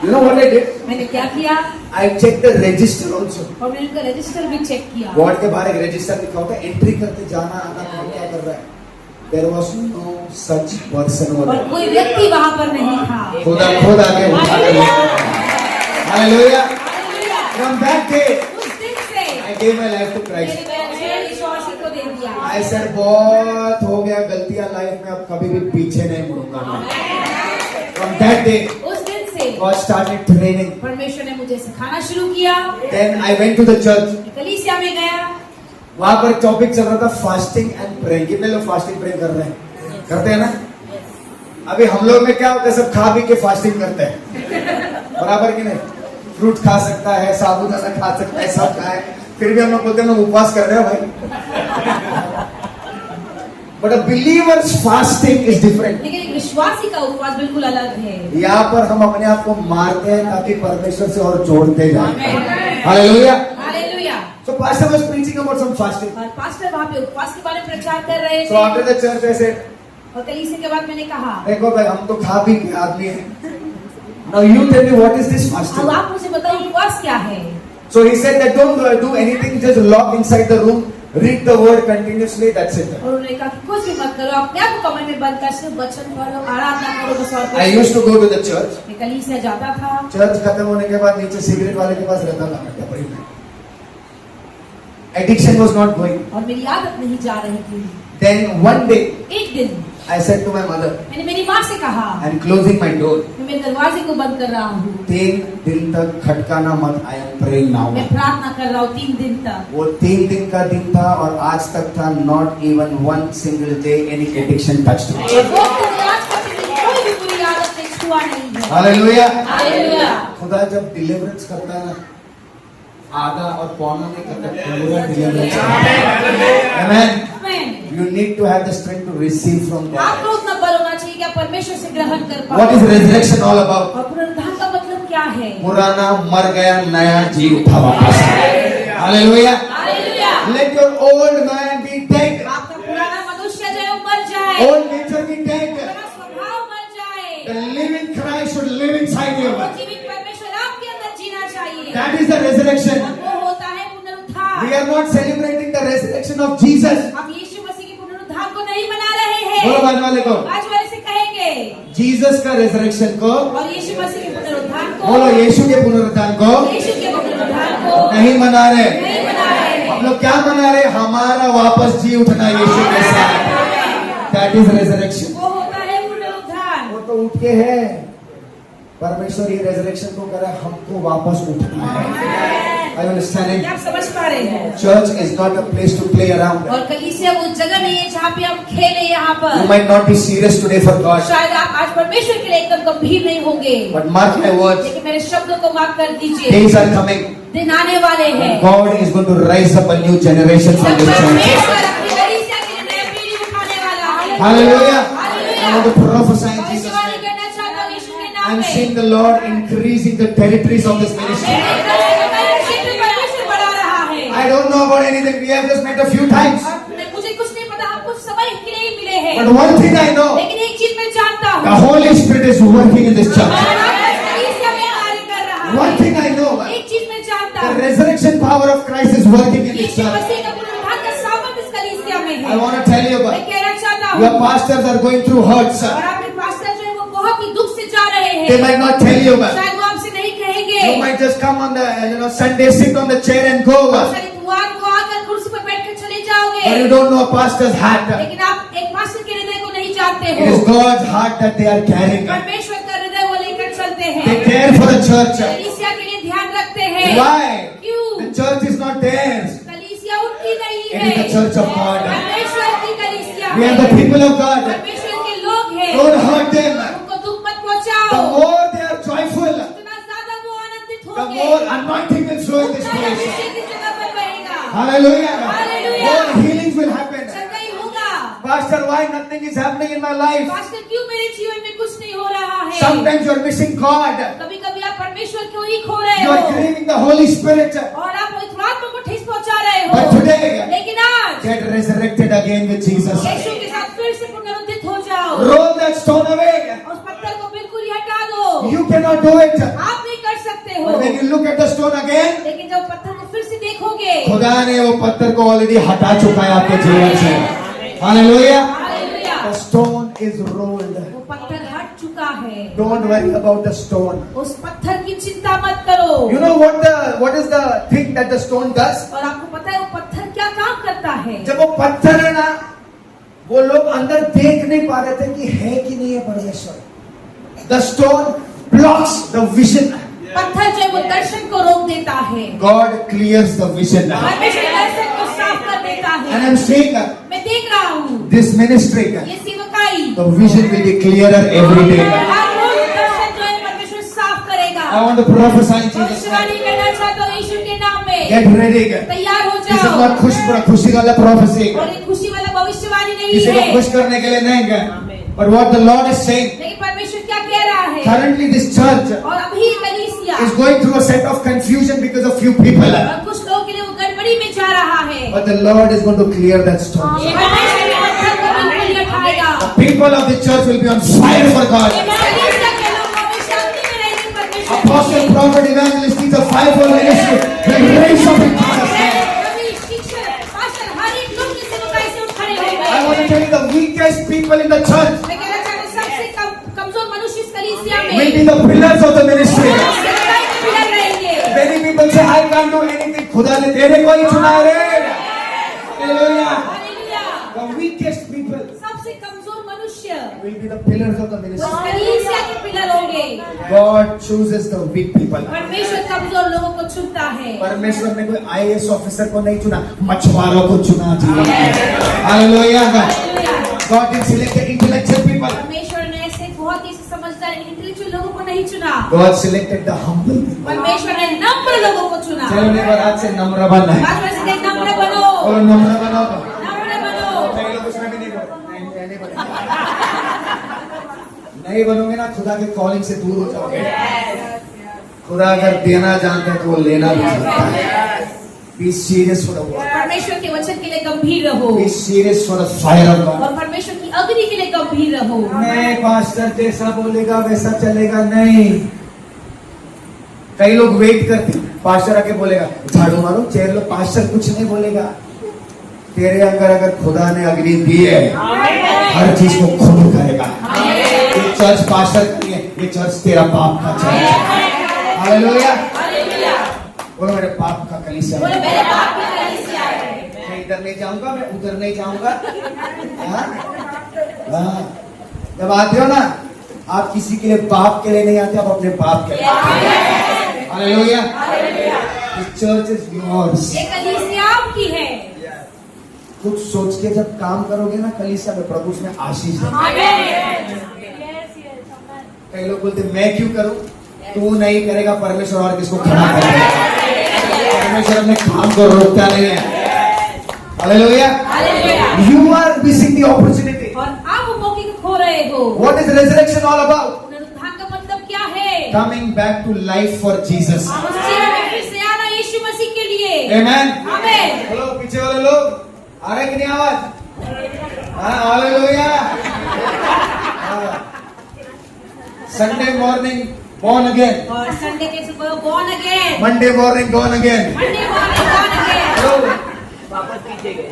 You know what I did? मैंने क्या किया? I checked the register also. और मैंने उनका रजिस्टर भी चेक किया। वार्ड के बाहर एक रजिस्टर लिखा होता है, एंट्री करते जाना आना कौन क्या कर रहा है। There was no such person over और there. कोई व्यक्ति वहाँ पर नहीं था। खुदा खुद आके उठा के ले गया। Hallelujah. Hallelujah. From that day, उस दिन से I gave my life to Christ. मैंने यीशु मसीह को दे दिया। I said, बहुत हो गया गलतियां लाइफ में, अब कभी भी पीछे नहीं मुड़ूंगा मैं। From that day, उस दिन से God started training. परमेश्वर ने मुझे सिखाना शुरू किया। Then I went to the church. कलीसिया में गया। वहां पर टॉपिक चल रहा था फास्टिंग एंड प्रेइंग। कितने लोग फास्टिंग प्रेइंग कर रहे हैं? करते हैं ना? अभी हम लोग में क्या होता है, सब खा पी के फास्टिंग करते हैं, बराबर कि नहीं? फ्रूट खा सकता है, साबूदाना खा सकता है, सब खाए, फिर भी हम लोग बोलते हैं हम उपवास कर रहे हैं भाई। But a believers fasting is different. लेकिन एक विश्वासी का उपवास बिल्कुल अलग है। यहाँ पर हम अपने आप को मारते हैं ताकि परमेश्वर से और जोड़ते जाएं। Hallelujah. Hallelujah. So pastor was preaching about some fasting. और पास्टर वहाँ पे उपवास के बारे में प्रचार कर रहे So थे। after the church I said, और कलीसिया के बाद मैंने कहा, देखो भाई हम तो खा पी के आदमी हैं। Now you tell me what is this अब fasting? आप मुझे बताइए उपवास क्या है? So he said that don't do anything, just lock inside the room, read the word continuously, that's it. और उन्होंने कहा कि कुछ भी मत करो, अपने आप को कमरे में बंद कर, सिर्फ वचन पढ़ो, आराधना करो, बस और कुछ I used to go to the church. मैं कलीसिया जाता था। चर्च खत्म होने के बाद नीचे सिगरेट वाले के पास रहता था मैं टपरी में। Addiction was not going. और मेरी आदत नहीं जा रही थी। Then one day एक दिन I said to my mother, मैंने मेरी माँ से कहा, I'm closing my door. मैं मेरे दरवाजे को बंद कर रहा हूँ, 3 दिन तक खटकाना मत, I am praying now. मैं प्रार्थना कर रहा हूँ 3 दिन तक। वो 3 दिन का दिन था और आज तक था, not even one single day any addiction touched me. और वो दिन आज तक मेरी कोई भी बुरी आदत ने छुआ नहीं है। Hallelujah. हालेलुया। खुदा जब डिलीवरेंस करता है ना, आधा और पौना नहीं करता, पूरा डिलीवरेंस करता है। Amen. आमीन। You need to have the strength to receive from God. आपको उतना बल होना चाहिए कि आप परमेश्वर से ग्रहण कर पाओ। What is resurrection all about? और पुनरुत्थान का मतलब क्या है? पुराना मर गया, नया जी उठा वापस। Hallelujah. Hallelujah. Let your old man be dead. आपका पुराना मनुष्य जो है वो मर जाए, Old nature be dead. पुराना स्वभाव मर जाए। The living Christ should live inside you. वो जीवित परमेश्वर आपके अंदर जीना चाहिए। That is the resurrection. और वो होता है पुनरुत्थान। We are not celebrating the resurrection of Jesus. हम यीशु मसीह के पुनरुत्थान को नहीं मना रहे हैं। बोलो बाजू वाले को, आज वाले से कहेंगे, जीसस का resurrection को, और यीशु मसीह के पुनरुत्थान को, बोलो यीशु के पुनरुत्थान को यीशु के पुनरुत्थान को नहीं मना रहे। नहीं मना रहे हैं। हम लोग क्या मना रहे? हमारा वापस जी उठना यीशु के साथ। That is resurrection. वो होता है पुनरुत्थान। वो तो उठ के है, परमेश्वर ये resurrection को करे, हमको वापस उठना है। Are you understanding? क्या आप समझ पा रहे हैं? Church is not a place to play around. और कलीसिया वो जगह नहीं है जहाँ पे हम खेले यहाँ You पर। might not be serious today for God, शायद आप आज परमेश्वर के लिए एकदम गंभीर नहीं होंगे, but mark my words, लेकिन मेरे शब्दों को माफ कर दीजिए। days are coming. दिन आने वाले हैं God is going to rise up a new generation from जब this church. परमेश्वर अपनी कलीसिया के लिए नई पीढ़ी उठाने वाला है। Hallelujah. Hallelujah. I want to prophesy in Jesus' भविष्यवाणी name. करना चाहता हूँ यीशु के नाम I'm में। seeing the Lord increasing the territories of this ministry. क्षेत्र परमेश्वर बढ़ा रहा है। I don't know about anything. We have just met a few times. और मुझे कुछ नहीं पता, हम कुछ समय के लिए ही मिले हैं, But one thing I know, लेकिन एक चीज मैं जानता the हूँ, Holy Spirit is working in this church. कलीसिया में कार्य कर रहा One है। thing I know, एक चीज मैं जानता the हूँ, resurrection power of Christ is working in this Yeshu church. मसीह का पुनरुत्थान का सामर्थ इस कलीसिया में I है। want to tell you मैं about, कहना चाहता your हूँ, pastors are going through hurts. और आपके पास्टर जो है वो बहुत ही दुख से जा रहे They हैं। might not tell you about. शायद वो आपसे नहीं कहेंगे। You might just come on the, Sunday, sit on the chair and go. शायद इतवार को आकर कुर्सी पर बैठकर चले जाओगे, But you don't know a pastor's heart. लेकिन आप एक पास्टर के हृदय को नहीं जानते It is हो। God's heart that they are carrying. परमेश्वर का हृदय वो लेकर चलते हैं। They care for the church. कलीसिया के लिए ध्यान रखते हैं। Why? क्यों? The church is not theirs. कलीसिया उनकी नहीं It है, is the church of God. परमेश्वर की कलीसिया We है। are the people of God. परमेश्वर के लोग हैं। Don't hurt them. उनको दुख मत The पहुंचाओ। more they are joyful, जितना ज्यादा वो आनंदित the होंगे, more anointing will flow in this उतना place. अभिषेक इस जगह पर बहेगा। Hallelujah. Hallelujah. More healings will happen. चंगाई होगा। Pastor, why nothing is happening in my life? Pastor क्यों मेरे जीवन में कुछ नहीं हो रहा है? Sometimes you are missing God. कभी कभी आप परमेश्वर को ही खो रहे You हो, are grieving the Holy Spirit. और आप पवित्र आत्मा को ठेस पहुंचा रहे हो। But today, लेकिन आज get resurrected again with Jesus. यीशु के साथ फिर से पुनरुत्थित हो जाओ। Roll that stone away. उस पत्थर को बिल्कुल ही हटा दो। You cannot do it. आप नहीं कर सकते हो, But when you look at the stone again, लेकिन जब पत्थर को फिर से देखोगे, खुदा ने वो पत्थर को ऑलरेडी हटा चुका है आपके जीवन से. Hallelujah. Hallelujah, The stone is rolled. वो पत्थर हट चुका चुका है। Don't worry about the stone. उस पत्थर की चिंता मत करो। You know what is the thing that the stone does? और आपको पता है वो पत्थर क्या काम करता है? जब वो पत्थर है ना, वो लोग अंदर देख नहीं पा रहे थे कि है कि नहीं है परमेश्वर. The stone blocks the vision. पत्थर जो है वो दर्शन को रोक देता है। God clears the vision. परमेश्वर दर्शन को साफ कर देता And है। I'm saying मैं देख रहा हूँ this ministry, ये सेवकाई the vision will be clearer every day. हर रोज दर्शन जो है परमेश्वर साफ करेगा। I want to prophesy in Jesus' name. भविष्यवाणी करना चाहता हूँ यीशु के नाम में। Get ready. तैयार हो This is जाओ। not खुशी वाला prophecy. और ये खुशी वाला भविष्यवाणी नहीं किसी को है। खुश करने के लिए नहीं गए. But what the Lord is saying, लेकिन परमेश्वर क्या कह रहा है? currently this church और अभी कलीसिया is going through a set of confusion because of few people. और कुछ लोगों के लिए वो गड़बड़ी में जा रहा है। But the Lord is going to clear that storm. परमेश्वर ये पत्थर को बिल्कुल हटाएगा। People of the church will be on fire for God. कलीसिया के लोग हमें शांति में रहेंगे परमेश्वर के Apostle, लिए। prophet, evangelist, teacher, fivefold ministry will raise up in Jesus' name. कवि, शिक्षक, पास्टर, हर एक लोग की सेवकाई से उठ खड़े होंगे। I want to tell you the weakest people in the church मैं कहना चाहता हूँ सबसे कमजोर मनुष्य इस कलीसिया में will be the pillars of the ministry. सेवकाई के पिलर रहेंगे। Many people say, I can't do anything. खुदा ने तेरे को ही चुना है रे. Hallelujah. Hallelujah. The weakest people सबसे कमजोर मनुष्य will be the pillars of the वो ministry. इस कलीसिया के पिलर होंगे। God chooses the weak people. परमेश्वर कमजोर लोगों को चुनता है। परमेश्वर ने कोई IAS ऑफिसर को नहीं चुना, मछुआरों को चुना जीवन में. Hallelujah. Hallelujah. God did select the intellectual people. परमेश्वर ने ऐसे बहुत ही समझदार इंटेलेक्चुअल लोगों को नहीं चुना। God selected the humble people. परमेश्वर ने नम्र लोगों को चुना। चलो नहीं बार आज से नम्र बनना है. आज वैसे देख नम्र बनो। और नम्र बनाओ. नम्र बनो। कई लोग उसमें भी नहीं बने. नहीं बनेंगे. नहीं बनोगे ना, खुदा के कॉलिंग से दूर हो जाओगे. खुदा अगर देना जानता है तो वो लेना भी जानता है. Be serious for the word. परमेश्वर के वचन के लिए गंभीर रहो। Be serious for the fire of God. और परमेश्वर की अग्नि के लिए गंभीर रहो। नहीं पास्टर जैसा बोलेगा वैसा चलेगा नहीं. कई लोग वेट करते, पास्टर आके बोलेगा झाड़ू मारो चेयर लो, पास्टर कुछ नहीं बोलेगा. तेरे अगर खुदा ने अग्नि दी है, हर चीज को खुद करेगा. ये चर्च पास्टर की है, ये चर्च तेरा बाप का चर्च है. हालेलुया. हालेलुया। बोलो मेरे बाप का कलीसिया. बोलो मेरे बाप की कलीसिया है। मैं इधर नहीं जाऊंगा, मैं उधर नहीं जाऊंगा. हाँ? हाँ. जब आते हो ना, आप किसी के लिए बाप के लिए नहीं आते, आप अपने बाप के लिए आते हो. Hallelujah. This church is yours. ये कलीसिया आपकी है। कुछ सोच के जब काम करोगे ना कलीसिया में, प्रभु उसमें आशीष है. आमीन। कई लोग बोलते मैं क्यों करूं? तू नहीं करेगा, परमेश्वर और किसको खड़ा करेगा. परमेश्वर अपने काम को रोकता नहीं है. Hallelujah. Hallelujah. You are missing the opportunity. और आप मौके को खो रहे हो। What is resurrection all about? पुनरुत्थान का मतलब क्या है? Coming back to life for Jesus. उस जीवन में फिर से आना यीशु मसीह के लिए। Amen. आमीन। हेलो पीछे वाले लोग, आ रहे कि नहीं आवाज? Hallelujah. Sunday morning born again. और संडे के सुबह born again। Monday morning born again. Monday morning born again। Hello. वापस पीछे गए.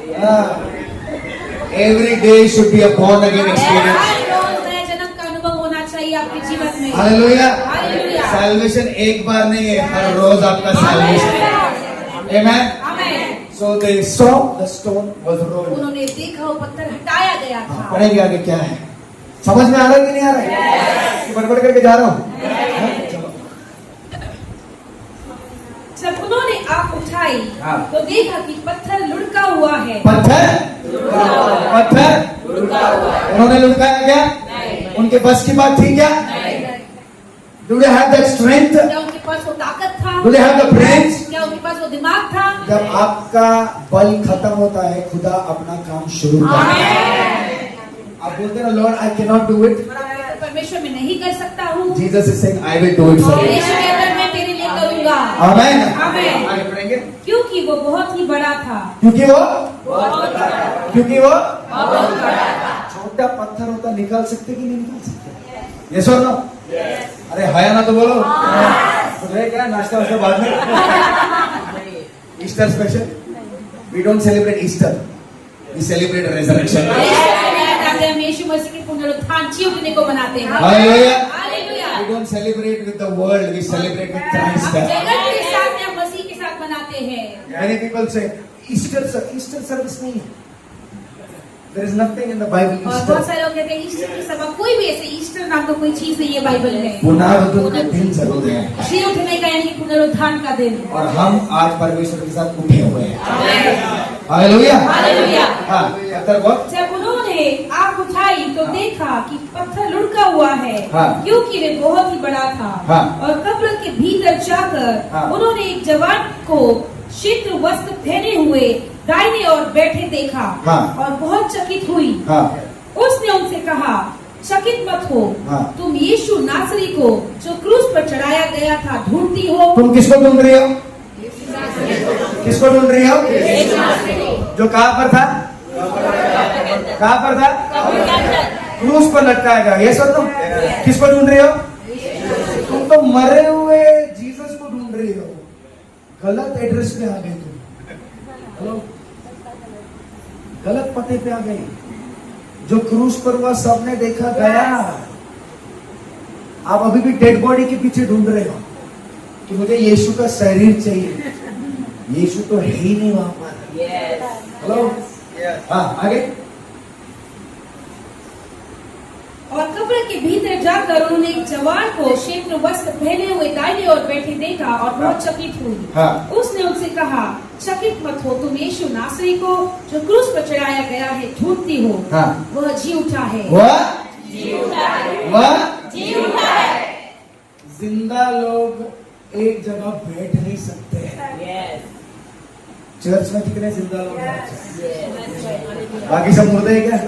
Every day should be a born again experience. हर रोज नए जन्म का अनुभव होना चाहिए आपके जीवन में। हालेलुया. हालेलुया। Salvation एक बार नहीं है, हर रोज आपका salvation है. Amen. आमीन। So they saw the stone was rolled. उन्होंने देखा वो पत्थर हटाया गया था। पढ़ेंगे आगे क्या है. समझ में आ रहा है कि नहीं आ रहा है? बड़बड़ करके जा रहा हूँ. चलो. जब उन्होंने आंख उठाई हाँ। तो देखा कि पत्थर लुढ़का हुआ है। पत्थर उन्होंने लुढ़काया क्या? उनके बस की बात थी क्या? Do they have that strength? क्या उनके पास वो ताकत था? Do they have the brains? क्या उनके पास वो दिमाग था? जब आपका बल खत्म होता है, खुदा अपना काम शुरू करता है. आप बोलते हैं Lord I can not do it. परमेश्वर मैं नहीं कर सकता हूँ। Jesus is saying I will do it for you. यीशु कहता है मैं तेरे लिए करूँगा। आमीन. आमीन। आगे पढ़ेंगे. क्योंकि वो बहुत ही बड़ा था। क्योंकि वो छोटा पत्थर होता, निकाल सकते कि नहीं निकाल सकते? यस और नो? अरे हया ना तो बोलो. तो है क्या नाश्ता उसके बाद में? Easter special. We don't celebrate Easter, we celebrate resurrection. हम यीशु मसीह के पुनरुत्थान जीवने को मनाते हैं। Hallelujah. Hallelujah. We don't celebrate with the world, we celebrate with Christ. हम जगत के साथ या मसीह के साथ मनाते हैं। Many people say, Easter service नहीं है. There is nothing in the Bible और बहुत Easter. सारे लोग कहते हैं ईस्टर की सभा, कोई भी ऐसे ईस्टर नाम का कोई चीज नहीं है बाइबल में। पुनरुत्थान का दिन जरूर है. जी उठने का यानी कि पुनरुत्थान का दिन। और हम आज परमेश्वर के साथ उठे हुए हैं. हालेलुया. हालेलुया। हाँ, पत्थर को जब उन्होंने आँख उठाई तो देखा कि पत्थर लुढ़का हुआ है, हाँ। क्योंकि वे बहुत ही बड़ा था। हाँ। और कब्र के भीतर जाकर हाँ। उन्होंने एक जवान को शीघ्र वस्त्र पहने हुए दाहिने ओर बैठे देखा, हाँ। और बहुत चकित हुई। हाँ. उसने उनसे कहा, चकित मत हो, हाँ। तुम यीशु नासरी को जो क्रूस पर चढ़ाया गया था ढूंढती हो। तुम किसको ढूंढ रही हो? किसको ढूंढ रही हो? जो कहाँ पर था? कहाँ पर था? क्रूस पर लटकाया गया. ये सुन तुम किसको ढूंढ रही हो? तुम तो मरे हुए जीसस को ढूंढ रही हो. गलत एड्रेस पे आ गए तुम. हेलो, गलत पते पे आ गए. जो क्रूस पर हुआ सबने देखा गया. आप अभी भी डेड बॉडी के पीछे ढूंढ रहे हो कि मुझे यीशु का शरीर चाहिए. यीशु तो है ही नहीं वहां पर. हेलो, हाँ आगे. और कब्र के भीतर जाकर उन्होंने एक जवान को शीघ्र वस्त्र पहने हुए दाहिने ओर बैठे देखा और बहुत चकित हुई। हाँ. उसने उनसे कहा, चकित मत हो, तुम यीशु नासरी को जो क्रूस पर चढ़ाया गया है ढूंढती हो। हाँ. वह जी उठा है। वह जिंदा लोग एक जगह बैठ नहीं सकते हैं. चर्च में कितने जिंदा लोग हैं? बाकी सब मुर्दे हैं क्या?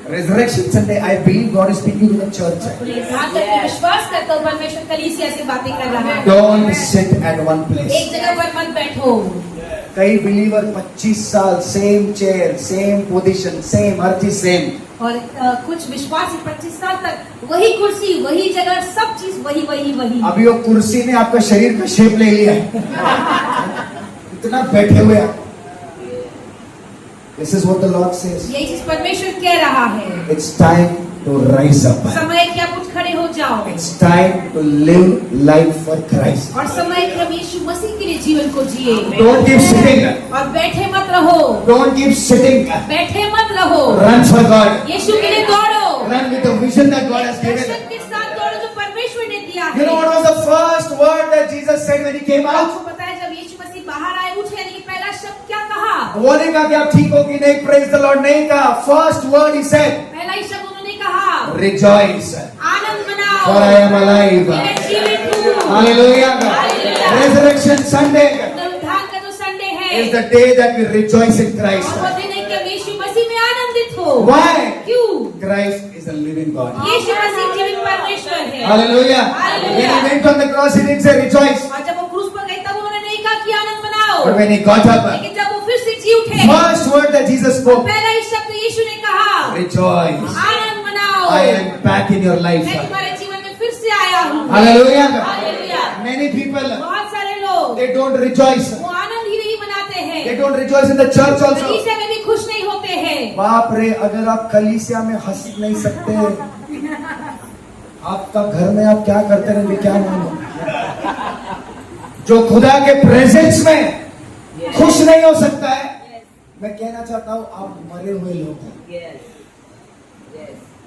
Resurrection Sunday, I believe God is speaking to the church. जहाँ तक मैं विश्वास करता हूँ परमेश्वर कलीसिया से बातें कर रहा है। Don't sit at one place. एक जगह पर मत बैठो। कई बिलीवर 25 साल same chair, same position, same हर चीज सेम. और कुछ विश्वासी 25 साल तक वही कुर्सी, वही जगह, सब चीज वही वही वही। अभी वो कुर्सी ने आपका शरीर का शेप ले लिया है. इतना बैठे हुए हैं. This is what the Lord says. यही चीज परमेश्वर कह रहा है। It's time to rise up. समय कि आप उठ खड़े हो जाओ। It's time to live life for Christ. और समय कि हम यीशु मसीह के लिए जीवन को जिए। Don't keep sitting. और बैठे मत रहो। Don't keep sitting. बैठे मत रहो। Run for God. यीशु के लिए दौड़ो। Run with the vision that God has given. दर्शन के साथ दौड़ो जो परमेश्वर ने दिया You है। know what was the first word that Jesus said when he came out? आपको पता है जब यीशु मसीह बाहर आए उठे यानी कि पहला शब्द क्या कहा? वो नहीं कहा कि आप ठीक हो कि नहीं. Praise the Lord. नहीं कहा. First word he said, पहला ही शब्द उन्होंने कहा, rejoice. आनंद मनाओ। For I am alive. मैं जीवित हूँ। Hallelujah. Hallelujah. Resurrection Sunday पुनरुत्थान का जो संडे है, is the day that we rejoice in Christ. और वो दिन है कि हम यीशु मसीह में आनंदित हो। Why? क्यों? Christ is a living God. यीशु मसीह जीवित परमेश्वर है। Hallelujah. Hallelujah. When he went on the cross, he didn't say rejoice. और जब वो क्रूस पर गए तब उन्होंने नहीं कहा कि आनंद मनाओ। But when he got up, लेकिन जब वो फिर से जी उठे, first word that Jesus spoke, पहला ही शब्द यीशु ने कहा, rejoice. आनंद मनाओ। I am back in your life. मैं तुम्हारे जीवन में फिर से आया हूँ। Hallelujah. Hallelujah. Many people, बहुत सारे लोग they don't rejoice. वो आनंद ही नहीं मनाते हैं। They don't rejoice in the church also. कलीसिया में भी खुश नहीं होते हैं। बाप रे, अगर आप कलीसिया में हंस नहीं सकते, आपका घर में आप क्या करते रहेंगे क्या मालूम. जो खुदा के प्रेजेंस में खुश नहीं हो सकता है, मैं कहना चाहता हूँ आप मरे हुए लोग हैं.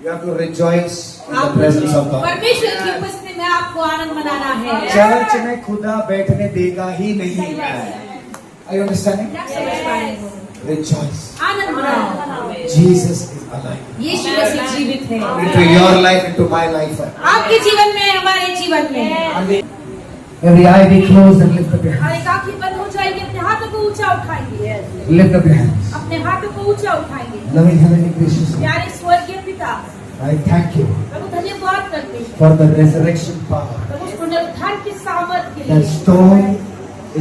You have to rejoice in the presence of God. परमेश्वर की उपस्थिति में आपको आनंद मनाना है। चर्च में खुदा बैठने देगा ही नहीं. Are you understanding? क्या समझ पाए हो? Rejoice. आनंद मनाओ। Jesus is alive. यीशु मसीह जीवित है। Into your life, into my life. आपके जीवन में, हमारे जीवन में। Every eye be closed and lift up your और hands. एक आंखें बंद हो जाएगी, अपने हाथों को ऊंचा उठाएंगे। Lift up your hands. अपने हाथों को ऊंचा उठाएंगे। Loving heavenly gracious Lord, प्यारे स्वर्गीय पिता, I thank you प्रभु धन्यवाद करते हैं for the resurrection power. प्रभु उस पुनरुत्थान की सामर्थ के That लिए। stone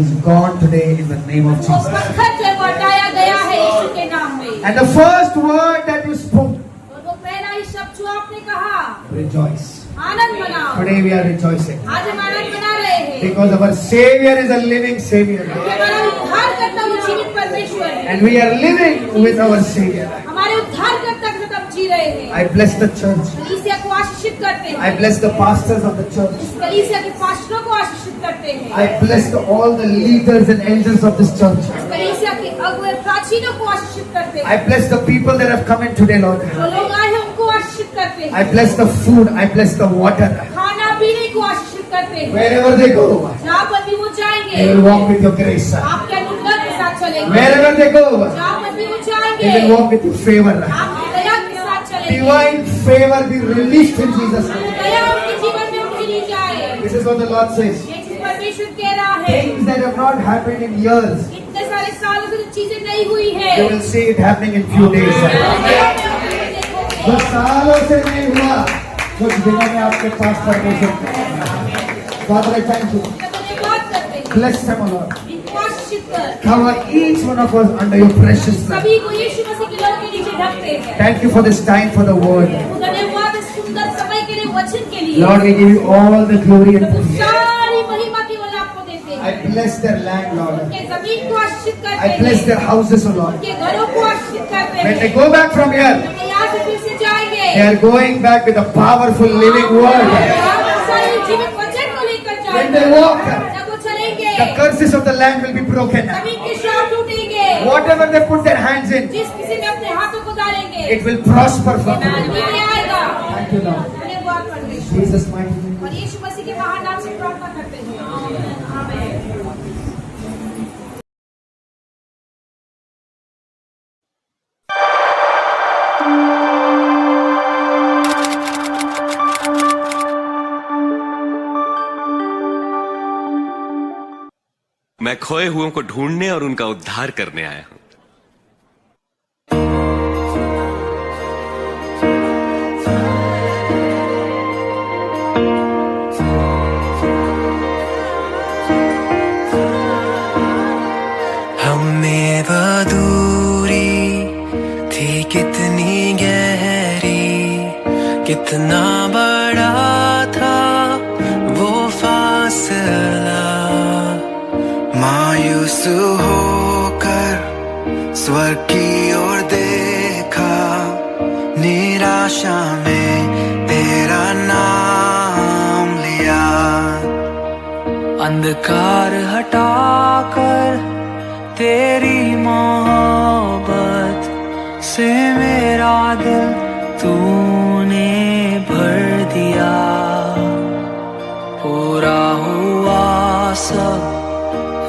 is gone today in the name of वो Jesus. पत्थर जो है वो हटाया गया है यीशु के नाम में। And the first word that you spoke, और वो पहला ही शब्द जो आपने कहा, rejoice. आनंद मनाओ। Today we are rejoicing आज हम आनंद मना रहे हैं because our Savior is a living Savior. कि हमारा उद्धार करता हुआ जीवित परमेश्वर And we are living with our Savior. हमारे उद्धारकर्ता के साथ हम जी रहे हैं। I bless the church. कलीसिया को आशीषित करते हैं। I bless the pastors of the church. इस कलीसिया के पास्टरों को आशीषित करते हैं। I bless all the leaders and elders of this church. इस कलीसिया के अगुए प्राचीनों को आशीषित करते हैं। I bless the people that have come in today, Lord. जो लोग आए हैं उनको आशीषित करते हैं। I bless the food. I bless the water. खाना पीने को आशीषित करते हैं। Wherever they go, जहाँ पर भी वो जाएंगे, they will walk with your grace. आपके अनुग्रह के साथ चलेंगे। Wherever they go, जहाँ पर भी वो जाएंगे, they will walk with your favor. आपकी दया के साथ चलेंगे। Divine favor be released in Jesus' name. दया उनके जीवन में उठनी जाए। This is what the Lord says. ये चीज परमेश्वर कह रहा है। Things that have not happened in years, इतने सारे सालों से जो चीजें नहीं हुई है, you will see it happening in few days. जो सालों से नहीं हुआ, कुछ दिनों में आपके पास परमेश्वर Father, I thank you. धन्यवाद करते हैं। Bless them, O Lord. इनको आशीषित कर। Cover each one of us under your precious blood. सभी को यीशु मसीह के लहू के नीचे ढकते हैं। Thank you for this time for the word. धन्यवाद इस सुंदर समय के लिए, वचन के लिए। Lord, we give you all the glory and praise. सारी महिमा केवल आपको देते हैं। I bless their land, Lord. उनके जमीन को आशीषित करते I bless हैं। their houses, O Lord. उनके घरों को आशीषित करते When they हैं। go back from here, वे यहाँ से फिर से जाएंगे। they are going back with a powerful living word. आप सारे जीवित वचन को लेकर When जाएंगे। they walk, जब वो चलेंगे, the curses of the land will be broken. जमीन के श्राप टूटेंगे। Whatever they put their hands in, जिस किसी में अपने हाथों को डालेंगे, it will prosper for them. आदमी में आएगा। Thank you, Lord. धन्यवाद परमेश्वर। Jesus' mighty name. और यीशु मसीह के महान नाम से प्रार्थना करते हैं। आमीन। मैं खोए हुओं को ढूंढने और उनका उद्धार करने आया हूं। हमें वो दूरी थी कितनी गहरी, कितना बड़ा था वो फासला। मायूस होकर स्वर्ग की ओर देखा, निराशा में तेरा नाम लिया। अंधकार हटाकर तेरी मोहब्बत से मेरा दिल तूने भर दिया। पूरा हुआ सब,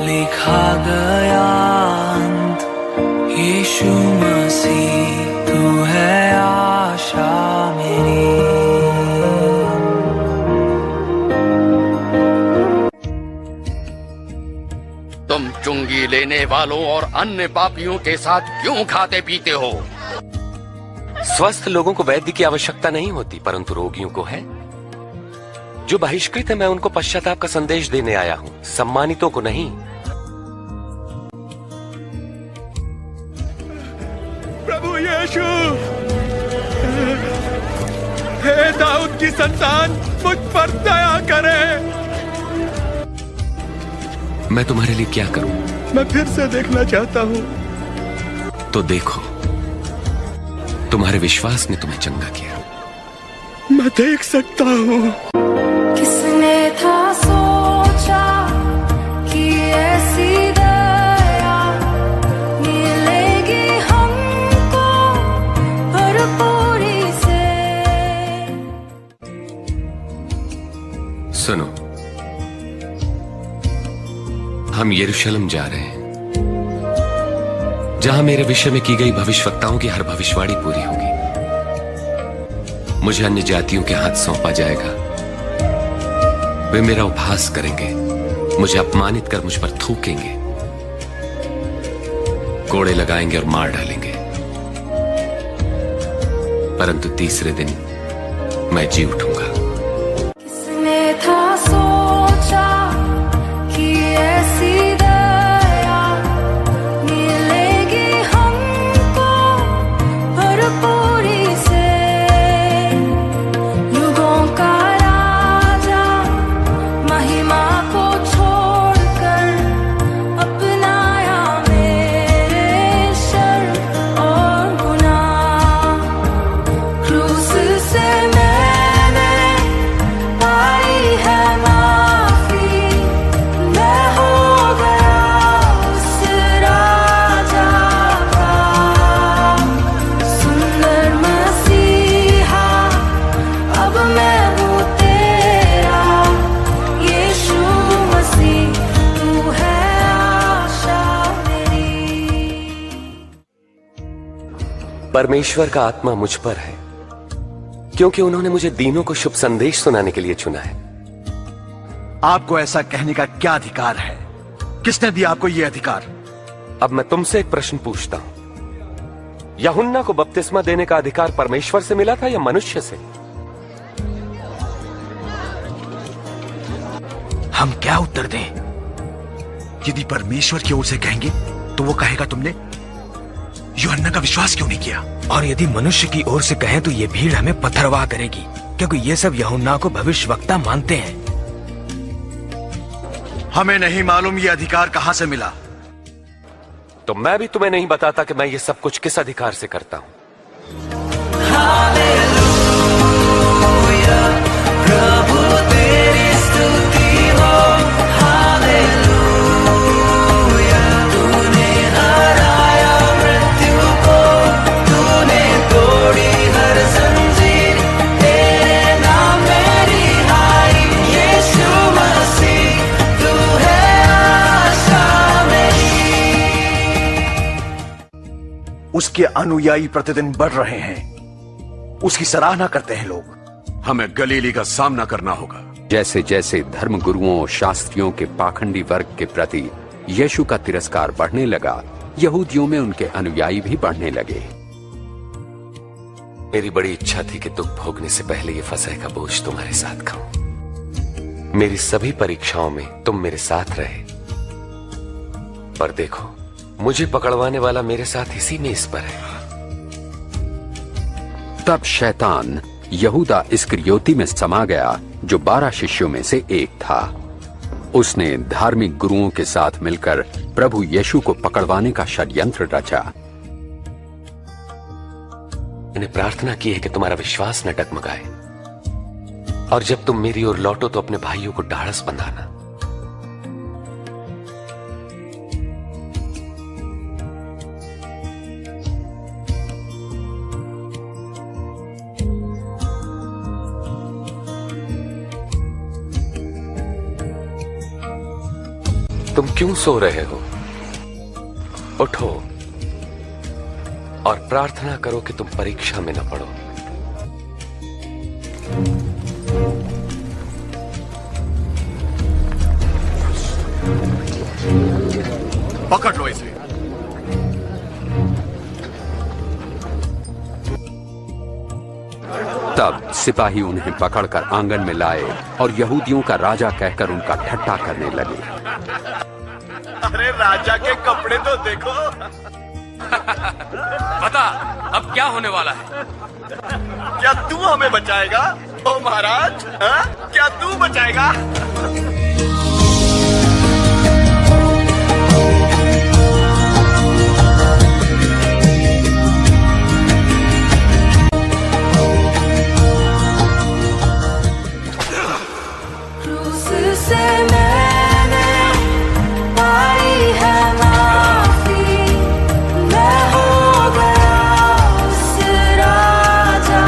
लिखा गया अंत। यीशु मसीह तू है आशा मेरी। तुम चुंगी लेने वालों और अन्य पापियों के साथ क्यों खाते पीते हो? स्वस्थ लोगों को वैद्य की आवश्यकता नहीं होती, परंतु रोगियों को है। जो बहिष्कृत है, मैं उनको पश्चाताप का संदेश देने आया हूं, सम्मानितों को नहीं। प्रभु यीशु, हे दाऊद की संतान, मुझ पर दया करे। मैं तुम्हारे लिए क्या करूं? मैं फिर से देखना चाहता हूँ। तो देखो, तुम्हारे विश्वास ने तुम्हें चंगा किया। मैं देख सकता हूँ। किसने था सोचा कि ऐसी दया मिलेगी हमको भरपूरी से। सुनो, हम यरूशलेम जा रहे हैं, जहां मेरे विषय में की गई भविष्यवक्ताओं की हर भविष्यवाणी पूरी होगी। मुझे अन्य जातियों के हाथ सौंपा जाएगा। वे मेरा उपहास करेंगे, मुझे अपमानित कर मुझ पर थूकेंगे, कोड़े लगाएंगे और मार डालेंगे। परंतु तीसरे दिन मैं जी उठूंगा। किसने था सोचा कि ऐसी दया मिलेगी हमको भरपूरी से। युगों का राजा महिमा को छोड़कर अपनाया मेरे परमेश्वर का आत्मा मुझ पर है, क्योंकि उन्होंने मुझे दीनों को शुभ संदेश सुनाने के लिए चुना है। आपको ऐसा कहने का क्या अधिकार है? किसने दिया आपको यह अधिकार? अब मैं तुमसे एक प्रश्न पूछता हूं, यूहन्ना को बपतिस्मा देने का अधिकार परमेश्वर से मिला था या मनुष्य से? हम क्या उत्तर दें? यदि परमेश्वर की ओर से कहेंगे तो वो कहेगा तुमने यूहन्ना का विश्वास क्यों नहीं किया? और यदि मनुष्य की ओर से कहें तो ये भीड़ हमें पथरवाह करेगी, क्योंकि ये सब यूहन्ना को भविष्यवक्ता मानते हैं। हमें नहीं मालूम ये अधिकार कहां से मिला। तो मैं भी तुम्हें नहीं बताता कि मैं ये सब कुछ किस अधिकार से करता हूं। प्रभु तेरी स्तुति हो, हालेलुया। तूने हराया मृत्यु को, तूने तोड़ी हर जंजीर, तेरे नाम में रिहाई, यीशु मसीह तू है आशा मेरी। उसके अनुयायी प्रतिदिन बढ़ रहे हैं, उसकी सराहना करते हैं लोग। हमें गलीली का सामना करना होगा। जैसे जैसे धर्म गुरुओं और शास्त्रियों के पाखंडी वर्ग के प्रति यीशु का तिरस्कार बढ़ने लगा, यहूदियों में उनके अनुयायी भी बढ़ने लगे। मेरी बड़ी इच्छा थी कि दुख भोगने से पहले ये फसह का बोझ तुम्हारे साथ खाऊं। मेरी सभी परीक्षाओं में तुम मेरे साथ रहे, पर देखो मुझे पकड़वाने वाला मेरे साथ इसी में इस पर है। तब शैतान यहूदा इस्करियोती में समा गया, जो 12 शिष्यों में से एक था। उसने धार्मिक गुरुओं के साथ मिलकर प्रभु यीशु को पकड़वाने का षड्यंत्र रचा। मैंने प्रार्थना की है कि तुम्हारा विश्वास न डगमगाए, और जब तुम मेरी ओर लौटो तो अपने भाइयों को ढाढ़स बंधाना। तुम क्यों सो रहे हो? उठो और प्रार्थना करो कि तुम परीक्षा में न पड़ो। पकड़ लो इसे। तब सिपाही उन्हें पकड़कर आंगन में लाए और यहूदियों का राजा कहकर उनका ठट्टा करने लगे। अरे राजा के कपड़े तो देखो। बता अब क्या होने वाला है? क्या तू हमें बचाएगा ओ महाराज? हाँ? क्या तू बचाएगा? क्रूस से मैंने पाई है माफी, मैं हो गया उस राजा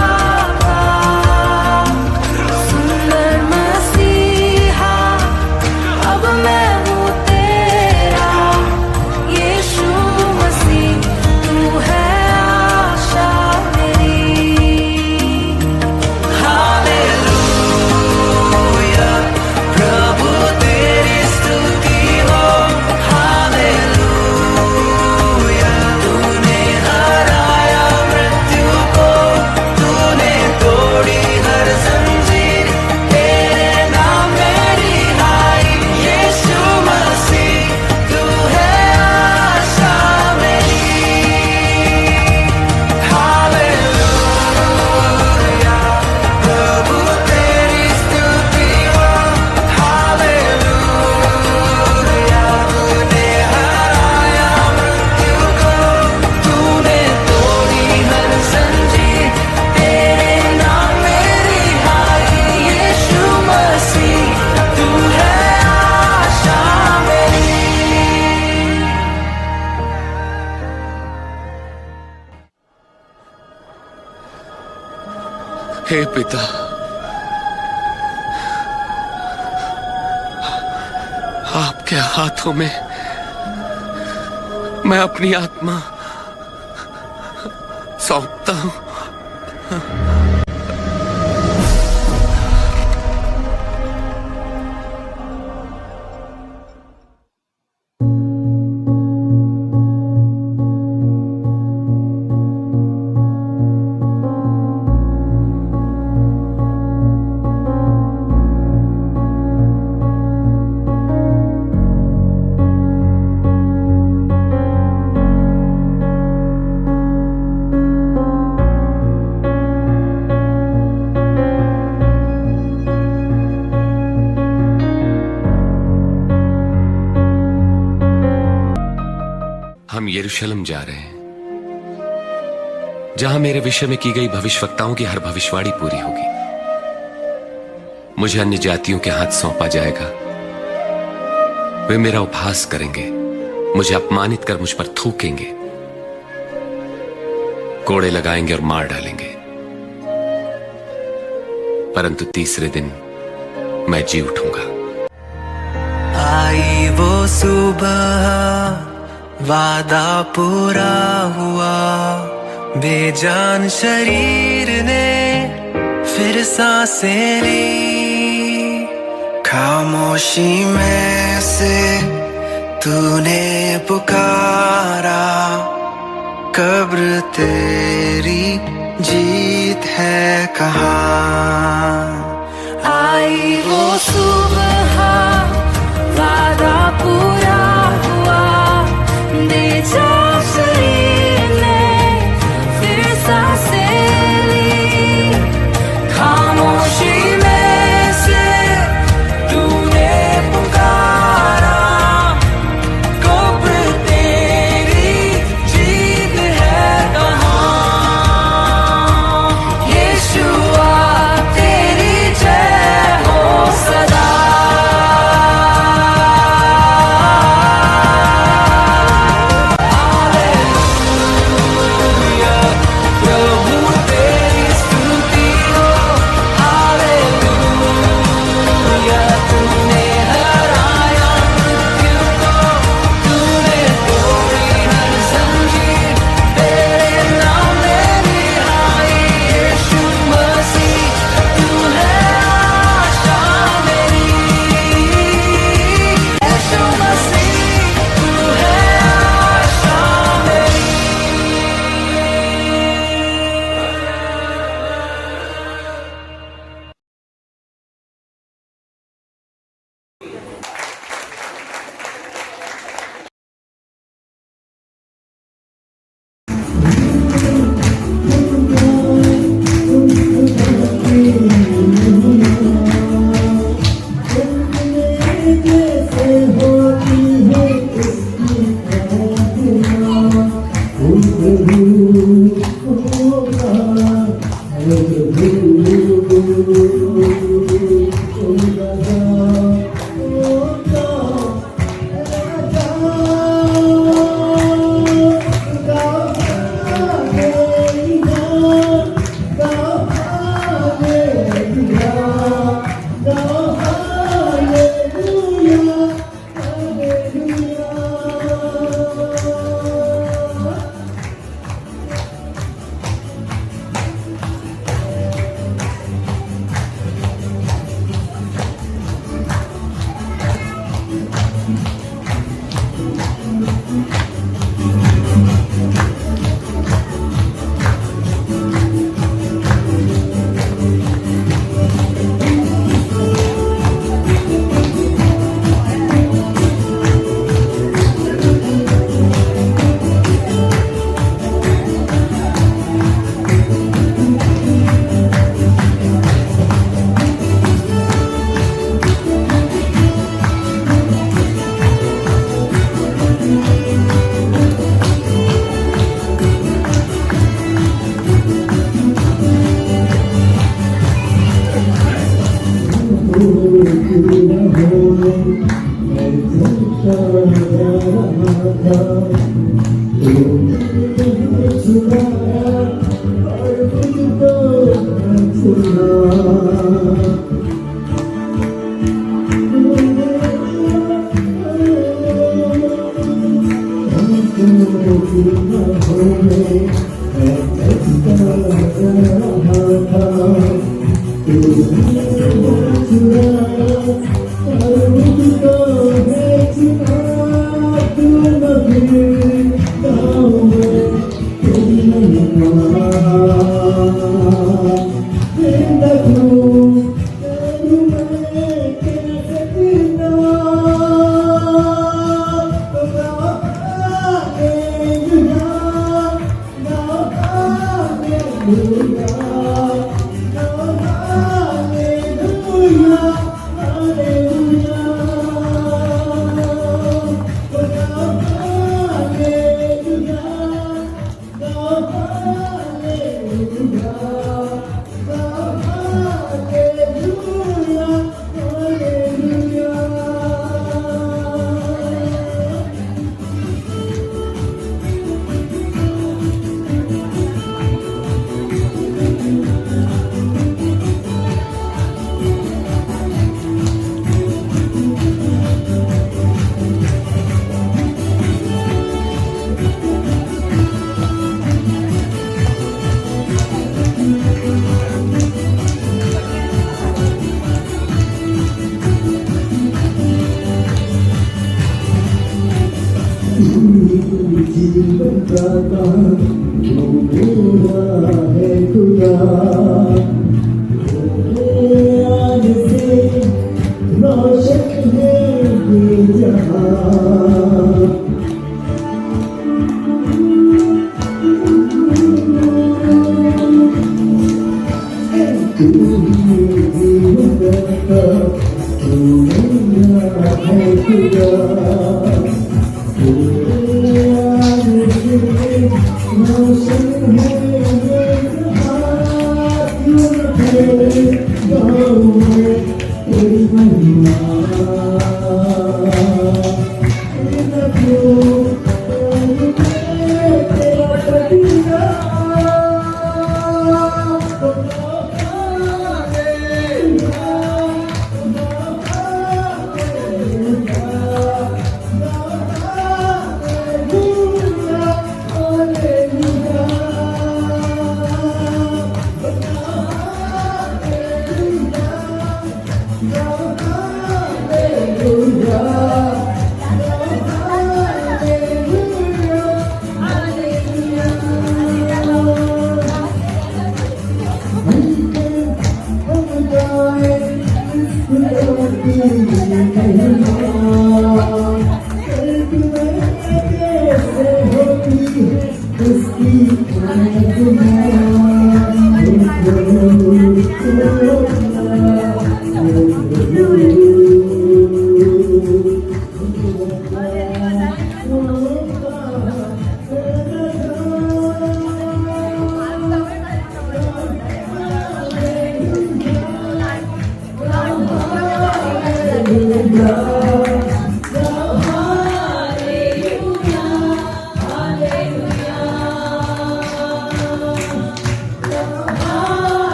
का सुंदर मसीहा। अब मैं हूँ तेरा यीशु मसीह, तू है आशा मेरी। हालेलुया। प्रभु तेरी स्तुति हो, हालेलुया। तूने हराया मृत्यु को, तूने तोड़ी हर जंजीर, तेरे नाम में रिहाई, यीशु मसीह तू है आशा मेरी। हालेलुया। प्रभु तेरी स्तुति हो, हालेलुया। तूने हराया मृत्यु को, तूने तोड़ी हर जंजीर, तेरे नाम में रिहाई, यीशु मसीह तू है आशा मेरी। हे पिता, आपके हाथों में मैं अपनी आत्मा सौंपता हूं। हम यरूशलेम जा रहे हैं, जहां मेरे विषय में की गई भविष्यवक्ताओं की हर भविष्यवाणी पूरी होगी। मुझे अन्य जातियों के हाथ सौंपा जाएगा। वे मेरा उपहास करेंगे, मुझे अपमानित कर मुझ पर थूकेंगे, कोड़े लगाएंगे और मार डालेंगे, परंतु तीसरे दिन मैं जी उठूंगा। आई वो सुबह, वादा पूरा हुआ, बेजान शरीर ने फिर सांसें ली। खामोशी में से तूने पुकारा, कब्र तेरी जीत है कहाँ। आई वो सुबह, वादा पूरा हुआ, बेजान शरीर ने फिर सांसें ली। खामोशी में से तूने पुकारा, कब्र तेरी जीत है कहाँ। यीशुआ तेरी जय हो सदा।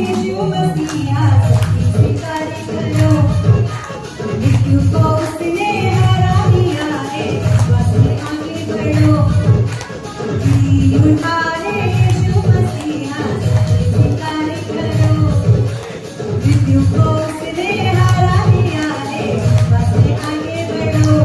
यीशु मसीहा सच्ची स्वीकार करो। मृत्यु को उसने हरा दिया है, बस आगे बढ़ो। जी उठा रे यीशु मसीहा सच्ची स्वीकार करो। मृत्यु को उसने हरा दिया है, बस आगे बढ़ो।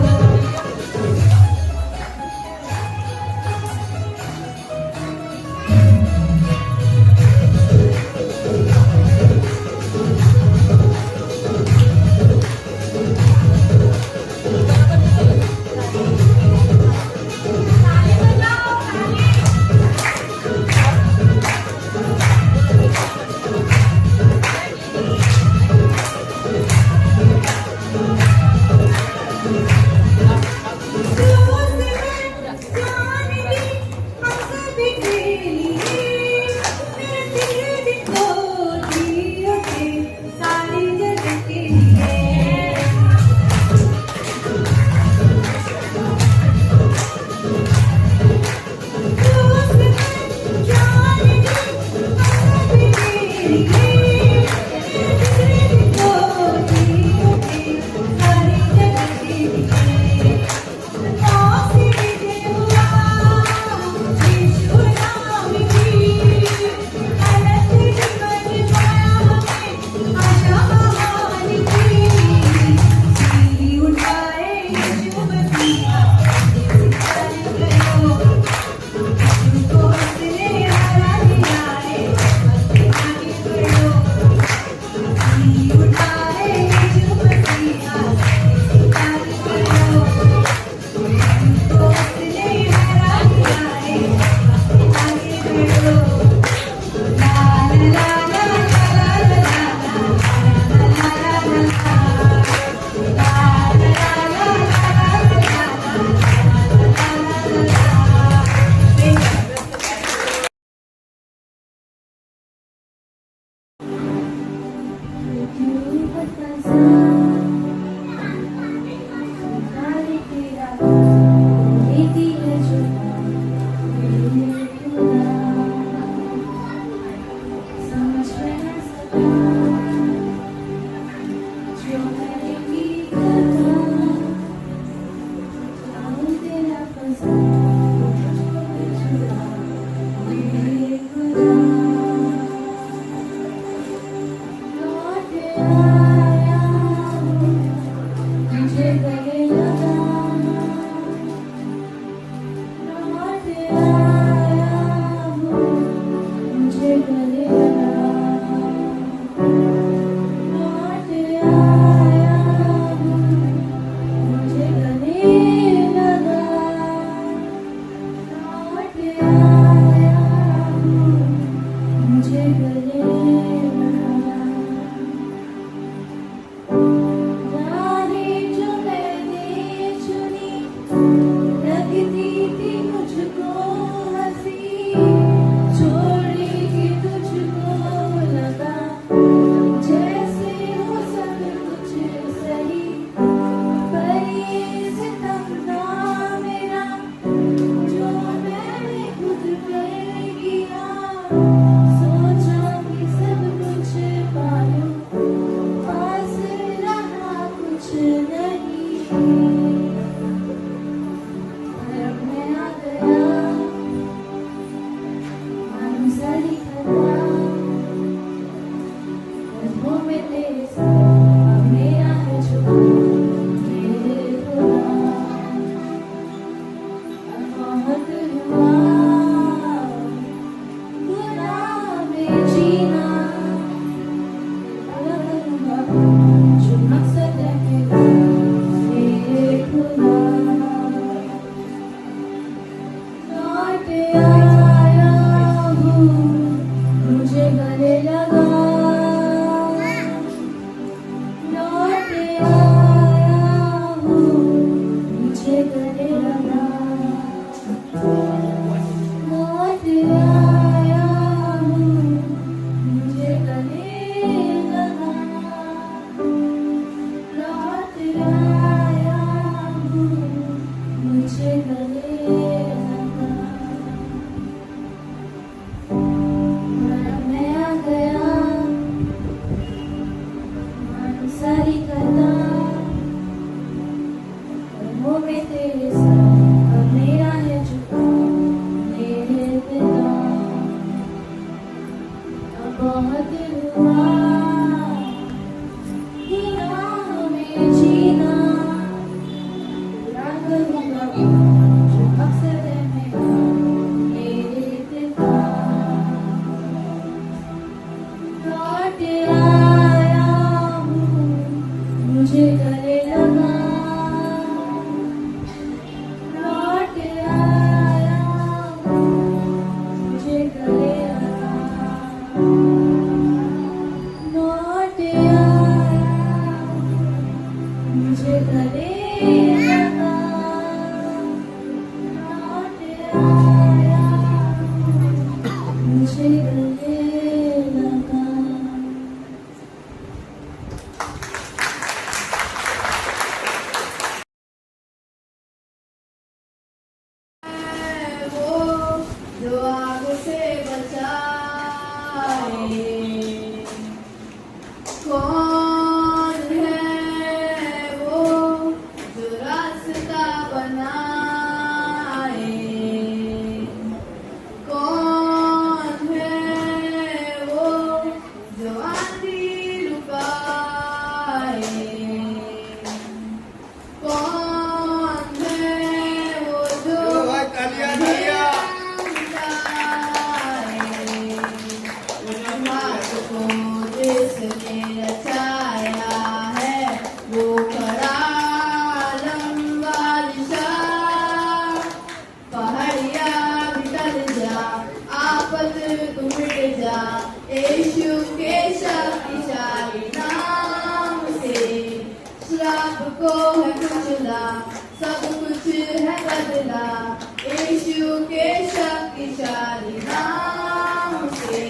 शक्तिशाली नाम से।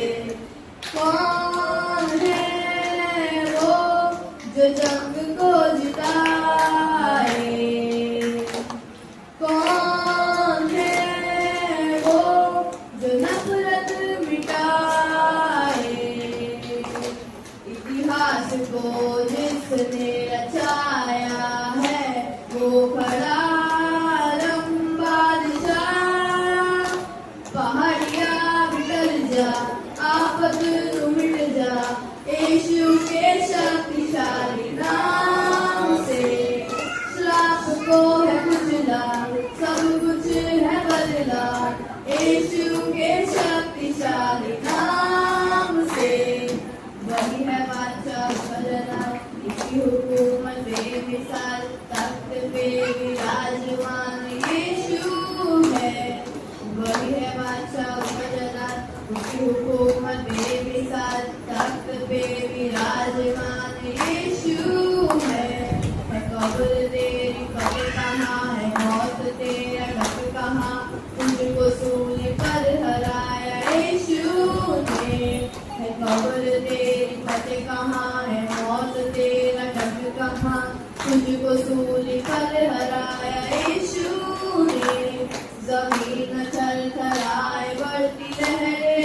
कौन है वो जो जंग को जिताए? कौन है वो जो नफरत मिटाए? इतिहास को जिसने रचाया है वो खड़ा लंबा बादशाह। पहाड़िया बिगड़ जा, आफत मिट जा, यीशु के शक्तिशाली नाम से। श्राप को है कुचला, सब कुछ है बदला, यीशु के शक्तिशाली नाम से। वही है बादशाह बदला, इसकी हुकूमत बेमिसाल, तख्त पे विराजमान यीशु है। वही है बादशाह बदला, उसकी हुकूमत बेमिसाल, तख्त पे विराजमान यीशु है। कब्र तेरी फतेह कहाँ है, मौत तेरा डर कहाँ, तुझको सूली पर हराया यीशु ने। है कब्र तेरी फतेह कहाँ है, मौत तेरा डर कहाँ, तुझको सूली पर हराया यीशु ने। जमीन थरथराए, बढ़ती लहरें